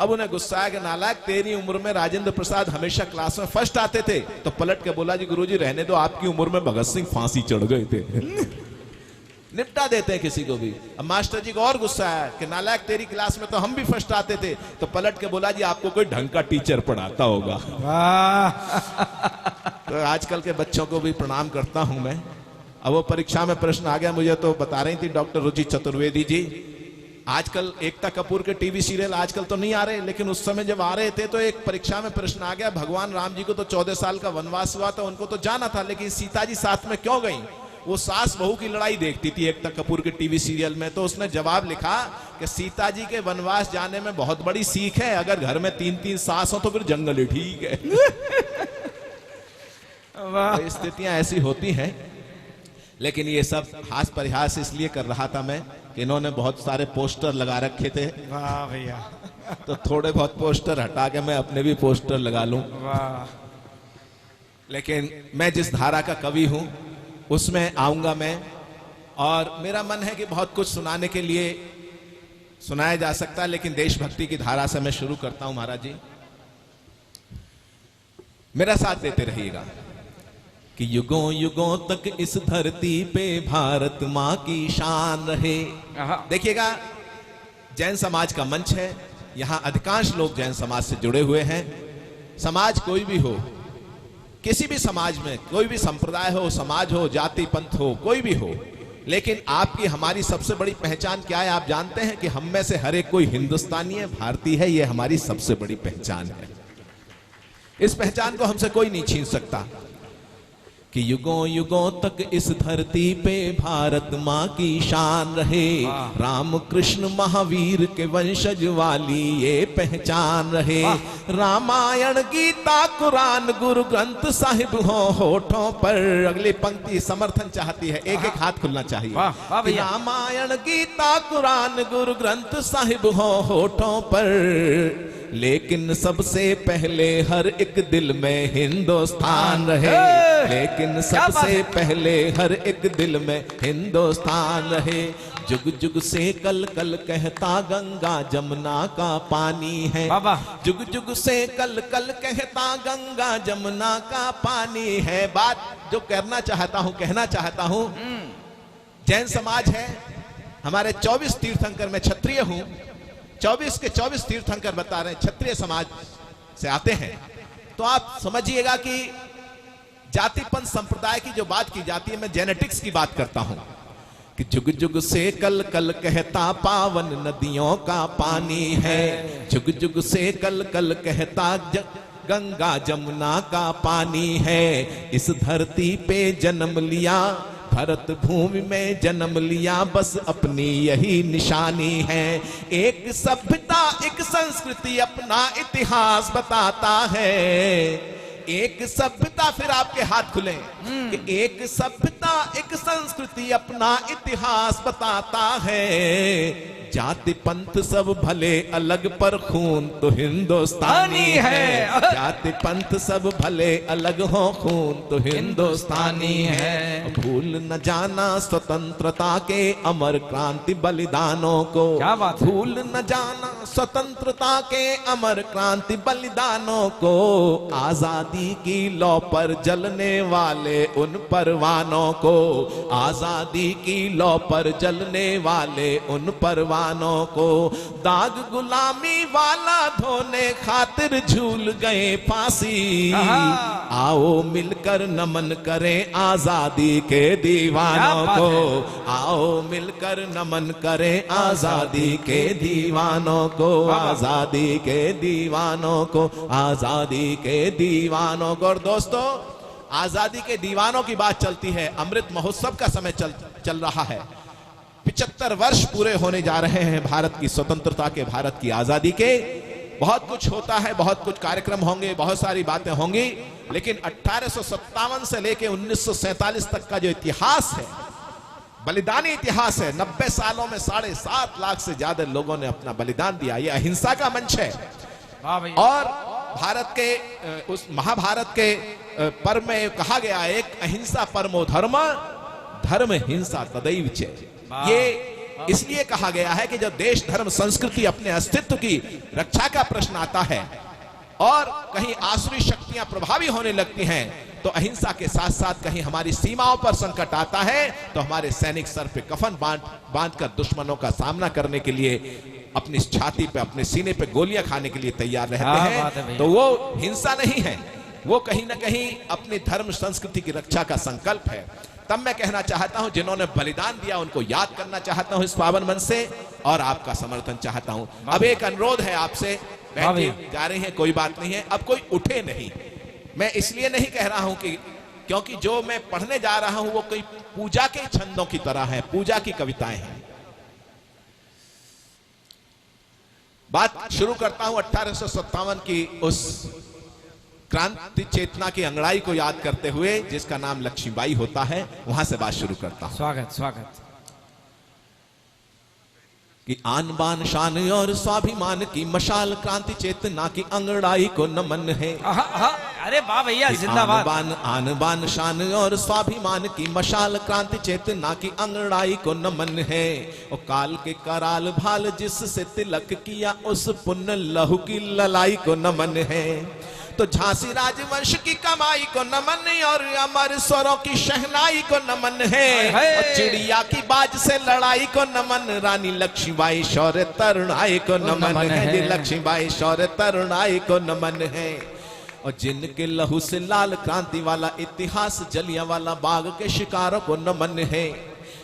अब उन्हें गुस्सा आया कि नालायक तेरी उम्र में राजेंद्र प्रसाद हमेशा क्लास में फर्स्ट आते थे। तो पलट के बोला जी गुरुजी रहने दो, आपकी उम्र में भगत सिंह फांसी चढ़ गए थे। निपटा देते हैं किसी को भी। अब मास्टर जी को और गुस्सा आया कि नालायक तेरी क्लास में तो हम भी फर्स्ट आते थे, तो पलट के बोला जी आपको कोई ढंग का टीचर पढ़ाता होगा। तो आजकल के बच्चों को भी प्रणाम करता हूं मैं। अब वो परीक्षा में प्रश्न आ गया, मुझे तो बता रही थी डॉक्टर रुचि चतुर्वेदी जी, आजकल एकता कपूर के टीवी सीरियल आजकल तो नहीं आ रहे, लेकिन उस समय जब आ रहे थे तो एक परीक्षा में प्रश्न आ गया, भगवान राम जी को तो 14 साल का वनवास हुआ था, उनको तो जाना था, लेकिन सीता जी साथ में क्यों गई? वो सास बहू की लड़ाई देखती थी एकता कपूर के टीवी सीरियल में। तो उसने जवाब लिखा कि सीता जी के वनवास जाने में बहुत बड़ी सीख है, अगर घर में 3-3 सास हो तो फिर जंगल ही ठीक है। तो स्थितियां ऐसी होती हैं। लेकिन ये सब हास परिहास इसलिए कर रहा था मैं कि इन्होंने बहुत सारे पोस्टर लगा रखे थे। वाह भैया। तो थोड़े बहुत पोस्टर हटा के मैं अपने भी पोस्टर लगा लूं। वाह। लेकिन मैं जिस धारा का कवि हूं उसमें आऊंगा मैं, और मेरा मन है कि बहुत कुछ सुनाने के लिए सुनाया जा सकता है, लेकिन देशभक्ति की धारा से मैं शुरू करता हूं। महाराज जी मेरा साथ देते रहिएगा कि युगों युगों तक इस धरती पे भारत माँ की शान रहे। देखिएगा, जैन समाज का मंच है, यहां अधिकांश लोग जैन समाज से जुड़े हुए हैं। समाज कोई भी हो, किसी भी समाज में कोई भी संप्रदाय हो, समाज हो, जाति पंथ हो, कोई भी हो, लेकिन आपकी हमारी सबसे बड़ी पहचान क्या है आप जानते हैं? कि हम में से हर एक कोई हिंदुस्तानी है, भारतीय है, ये हमारी सबसे बड़ी पहचान है। इस पहचान को हमसे कोई नहीं छीन सकता। कि युगों युगों तक इस धरती पे भारत माँ की शान रहे, राम कृष्ण महावीर के वंशज वाली ये पहचान रहे। रामायण गीता कुरान गुरु ग्रंथ साहिब हो होठों पर। अगली पंक्ति समर्थन चाहती है, एक एक हाथ खुलना चाहिए। रामायण गीता कुरान गुरु ग्रंथ साहिब हो होठों पर, लेकिन सबसे पहले हर एक दिल में हिंदुस्तान रहे। लेकिन सबसे पहले हर एक दिल में हिंदुस्तान रहे। जुग जुग से कल कल कहता गंगा जमुना का पानी है। जुग जुग से कल कल कहता गंगा जमुना का पानी है। बात जो कहना चाहता हूं, जैन समाज है, हमारे 24 तीर्थंकर, मैं क्षत्रिय हूं, 24 के 24 तीर्थंकर बता रहे हैं क्षत्रिय समाज से आते हैं। तो आप समझिएगा कि जातिपंथ संप्रदाय की जो बात की जाती है, मैं जेनेटिक्स की बात करता हूं। कि जुग जुग से कल कल कहता पावन नदियों का पानी है। जुग जुग से कल कल कहता गंगा जमुना का पानी है। इस धरती पे जन्म लिया, भरत भूमि में जन्म लिया, बस अपनी यही निशानी है। एक सभ्यता एक संस्कृति अपना इतिहास बताता है। एक सभ्यता, फिर आपके हाथ खुले, कि एक सभ्यता एक संस्कृति अपना इतिहास बताता है। जाति पंथ सब भले अलग पर खून तो हिंदुस्तानी है। जाति पंथ सब भले अलग हो, खून तो हिंदुस्तानी है। भूल न जाना स्वतंत्रता के अमर क्रांति बलिदानों को। भूल न जाना स्वतंत्रता के अमर क्रांति बलिदानों को। आजादी की लौ पर जलने वाले उन परवानों को। आजादी की लौ पर जलने वाले उन परवानों को। दाग गुलामी वाला धोने खातिर झूल गए फांसी। आओ मिलकर नमन करें आजादी के दीवानों को। आओ मिलकर नमन करें आजादी के दीवानों को। आजादी के दीवानों को। आजादी के दीवानों को। और दोस्तों, आजादी के दीवानों की बात चलती है, अमृत महोत्सव का समय चल रहा है। 75 वर्ष पूरे होने जा रहे हैं भारत की स्वतंत्रता के, भारत की आजादी के। बहुत कुछ होता है, बहुत कुछ कार्यक्रम होंगे, बहुत सारी बातें होंगी, लेकिन 1857 से लेकर 1947 तक का जो इतिहास है, बलिदानी इतिहास है, 90 सालों में 7.5 लाख से ज्यादा लोगों ने अपना बलिदान दिया। ये अहिंसा का मंच है। और भारत के उस महाभारत के पर्व में कहा गया, एक अहिंसा परमो धर्म, धर्म हिंसा तदैव च। ये इसलिए कहा गया है कि जब देश धर्म संस्कृति अपने अस्तित्व की रक्षा का प्रश्न आता है और कहीं आसुरी शक्तियां प्रभावी होने लगती हैं, तो अहिंसा के साथ साथ कहीं हमारी सीमाओं पर संकट आता है तो हमारे सैनिक सर पे कफन बांध कर दुश्मनों का सामना करने के लिए अपनी छाती पे, अपने सीने पे गोलियां खाने के लिए तैयार रहते बात है हैं। भैया। तो वो हिंसा नहीं है, वो कहीं ना कहीं अपनी धर्म संस्कृति की रक्षा का संकल्प है। तब मैं कहना चाहता हूं, जिन्होंने बलिदान दिया उनको याद करना चाहता हूं इस पावन मंच से, और आपका समर्थन चाहता हूं। अब एक अनुरोध है आपसे, बैठ के जा रहे हैं कोई बात नहीं है, अब कोई उठे नहीं। मैं इसलिए नहीं कह रहा हूं कि क्योंकि जो मैं पढ़ने जा रहा हूं वो कोई पूजा के छंदों की तरह है, पूजा की कविताएं हैं। बात शुरू करता हूं 1857 की उस क्रांति चेतना की अंगड़ाई को याद करते हुए, जिसका नाम लक्ष्मीबाई होता है, वहां से बात शुरू करता हूं। स्वागत स्वागत। कि आन बान शान और स्वाभिमान की मशाल क्रांति चेतना की अंगड़ाई को नमन है। अरे वाह भैया, जिंदाबाद। आन बान शान और स्वाभिमान की मशाल क्रांति चेतना की अंगड़ाई को नमन है। और काल के कराल भाल जिससे तिलक किया उस पुण्य लहू की ललाई को नमन है। तो झांसी राजवंश की कमाई को नमन और अमर स्वरों की शहनाई को नमन है। और चिड़िया की बाज से लड़ाई को नमन, रानी लक्ष्मीबाई शौर्य तरुणाई को नमन है। लक्ष्मीबाई शौर्य तरुणाई को नमन है। और जिनके लहू से लाल क्रांति वाला इतिहास जलियांवाला बाग के शिकारों को नमन है।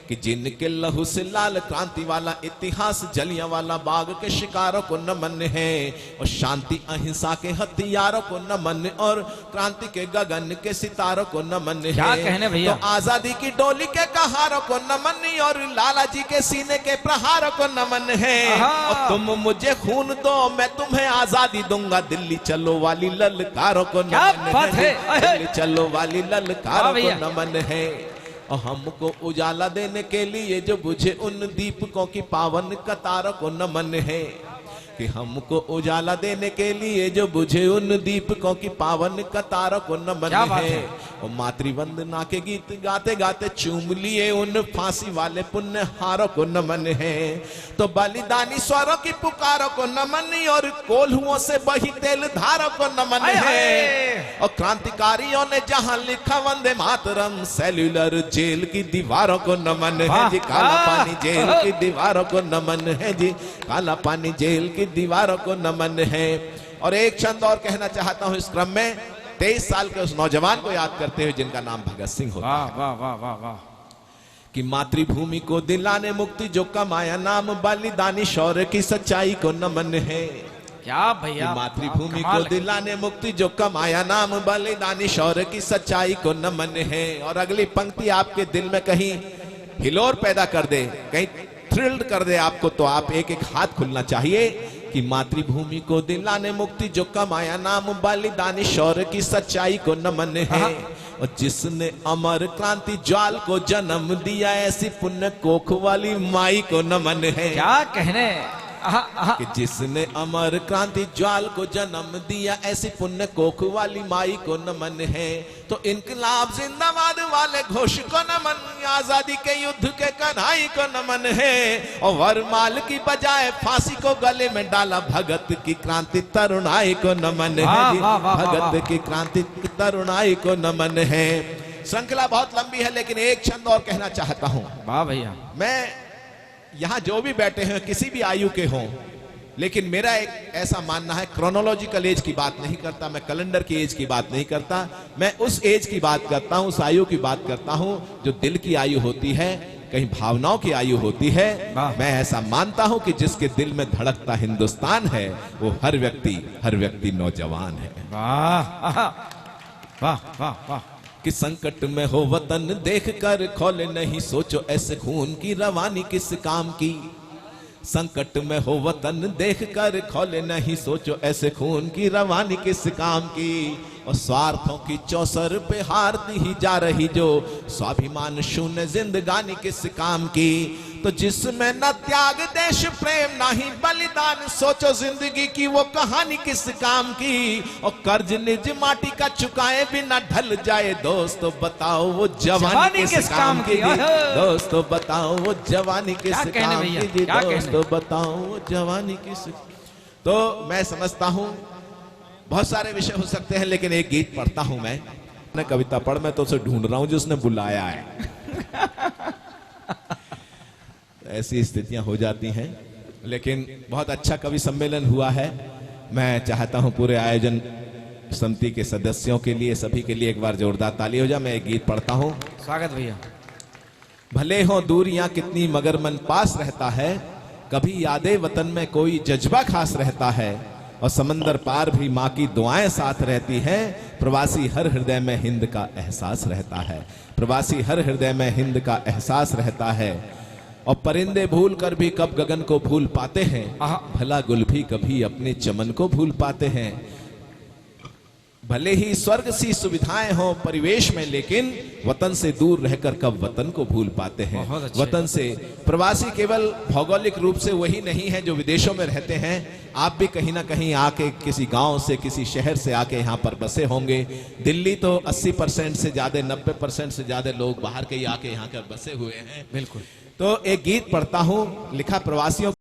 कि जिनके लहू से लाल क्रांति वाला इतिहास जलियांवाला बाग के शिकारों को नमन है। और शांति अहिंसा के हथियारों को नमन और क्रांति के गगन के सितारों को नमन है। क्या कहने भैया। तो आजादी की डोली के कहारों को नमन और लाला जी के सीने के प्रहारों को नमन है। और तुम मुझे खून दो मैं तुम्हें आजादी दूंगा, दिल्ली चलो वाली ललकारों को नमन है। दिल्ली चलो वाली ललकारों को नमन है। और हमको उजाला देने के लिए जो बुझे उन दीपकों की पावन कतारों को नमन है। कि हमको उजाला देने के लिए जो बुझे उन दीपकों की पावन कतारों को नमन है। और मातृवंदना के गीत गाते गाते चूम लिए उन फांसी वाले पुण्य हारों को नमन है। तो बलिदानी स्वरों की पुकारों को नमन और कोल्हुओं से बही तेल धारों को नमन है। और क्रांतिकारियों ने जहां लिखा वंदे मातरम, सेल्यूलर जेल की दीवारों को नमन है जी। काला पानी जेल की दीवारों को नमन है जी। काला पानी जेल की दीवारों को नमन है। और एक चंद और कहना चाहता हूं इस क्रम में, 23 साल के उस नौजवान को याद करते हुए जिनका नाम भगत सिंह होता है। वाह वाह वाह वाह। कि मातृभूमि को दिलाने मुक्ति जो कमाया नाम, बलिदानी शौर्य की सच्चाई को नमन है। क्या भैया। मातृभूमि को दिलाने मुक्ति जो कमाया नाम, बलिदानी शौर्य की सच्चाई को नमन है। और अगली पंक्ति आपके दिल में कहीं हिलोर पैदा कर दे, कहीं थ्रिल्ड कर दे आपको, तो आप एक एक हाथ खुलना चाहिए। कि मातृभूमि को दिलाने मुक्ति जो कमाया नाम, बलिदानी शौर्य की सच्चाई को नमन है। और जिसने अमर क्रांति ज्वाल को जन्म दिया, ऐसी पुण्य कोख वाली माई को नमन है। क्या कहने। कि जिसने अमर क्रांति ज्वाल को जन्म दिया, ऐसी पुण्य कोख वाली माई को नमन है। तो इनकलाब जिंदाबाद वाले घोष को नमन, आजादी के युद्ध के कन्हाई को नमन है। और वरमाल की बजाय फांसी को गले में डाला, भगत की क्रांति तरुणाई को नमन है। भगत की क्रांति तरुणाई को नमन है। श्रृंखला बहुत लंबी है लेकिन एक छंद और कहना चाहता हूं। वाह भैया। मैं यहां जो भी बैठे हैं किसी भी आयु के हों, लेकिन मेरा एक ऐसा मानना है, क्रोनोलॉजिकल एज की बात नहीं करता मैं, कैलेंडर की एज की बात नहीं करता मैं, उस एज की बात करता हूं, उस आयु की बात करता हूं जो दिल की आयु होती है, कहीं भावनाओं की आयु होती है। मैं ऐसा मानता हूं कि जिसके दिल में धड़कता हिंदुस्तान है वो हर व्यक्ति नौजवान है। वाह वाह वाह वाह। कि संकट में हो वतन देख कर खोले नहीं सोचो, ऐसे खून की रवानी किस काम की। संकट में हो वतन देख कर खोले नहीं सोचो, ऐसे खून की रवानी किस काम की। और स्वार्थों की चौसर पे हार दी जा रही जो, स्वाभिमान शून्य जिंदगानी किस काम की। तो जिसमें न त्याग देश प्रेम ना ही बलिदान, सोचो जिंदगी की वो कहानी किस काम की। और कर्ज निज माटी का चुकाए बिना ढल जाए, दोस्तों बताओ वो जवानी किस काम की। दोस्तों बताओ वो जवानी किस काम की। दोस्तों बताओ वो जवानी किस। तो मैं समझता हूं बहुत सारे विषय हो सकते हैं, लेकिन एक गीत पढ़ता हूं मैं ने कविता पढ़, मैं तो उसे ढूंढ रहा हूं जो उसने बुलाया है। ऐसी स्थितियां हो जाती हैं, लेकिन बहुत अच्छा कवि सम्मेलन हुआ है। मैं चाहता हूं पूरे आयोजन समिति के सदस्यों के लिए, सभी के लिए एक बार जोरदार ताली हो जाए। मैं एक गीत पढ़ता हूं। स्वागत भैया। भले हो दूरियां कितनी मगर मन पास रहता है, कभी यादें वतन में कोई जज्बा खास रहता है, और समंदर पार भी माँ की दुआएं साथ रहती हैं, प्रवासी हर हृदय में हिंद का एहसास रहता है, प्रवासी हर हृदय में हिंद का एहसास रहता है। और परिंदे भूल कर भी कब गगन को भूल पाते हैं, भला गुल भी कभी अपने चमन को भूल पाते हैं। भले ही स्वर्ग सी सुविधाएं हो परिवेश में, लेकिन वतन से दूर रहकर कब वतन को भूल पाते हैं। वतन से प्रवासी केवल भौगोलिक रूप से वही नहीं है जो विदेशों में रहते हैं, आप भी कहीं ना कहीं आके किसी गांव से, किसी शहर से आके यहाँ पर बसे होंगे। दिल्ली तो 80% से ज्यादा, 90% से ज्यादा लोग बाहर के ही आके यहाँ के बसे हुए हैं। बिल्कुल। तो एक गीत पढ़ता हूँ, लिखा प्रवासियों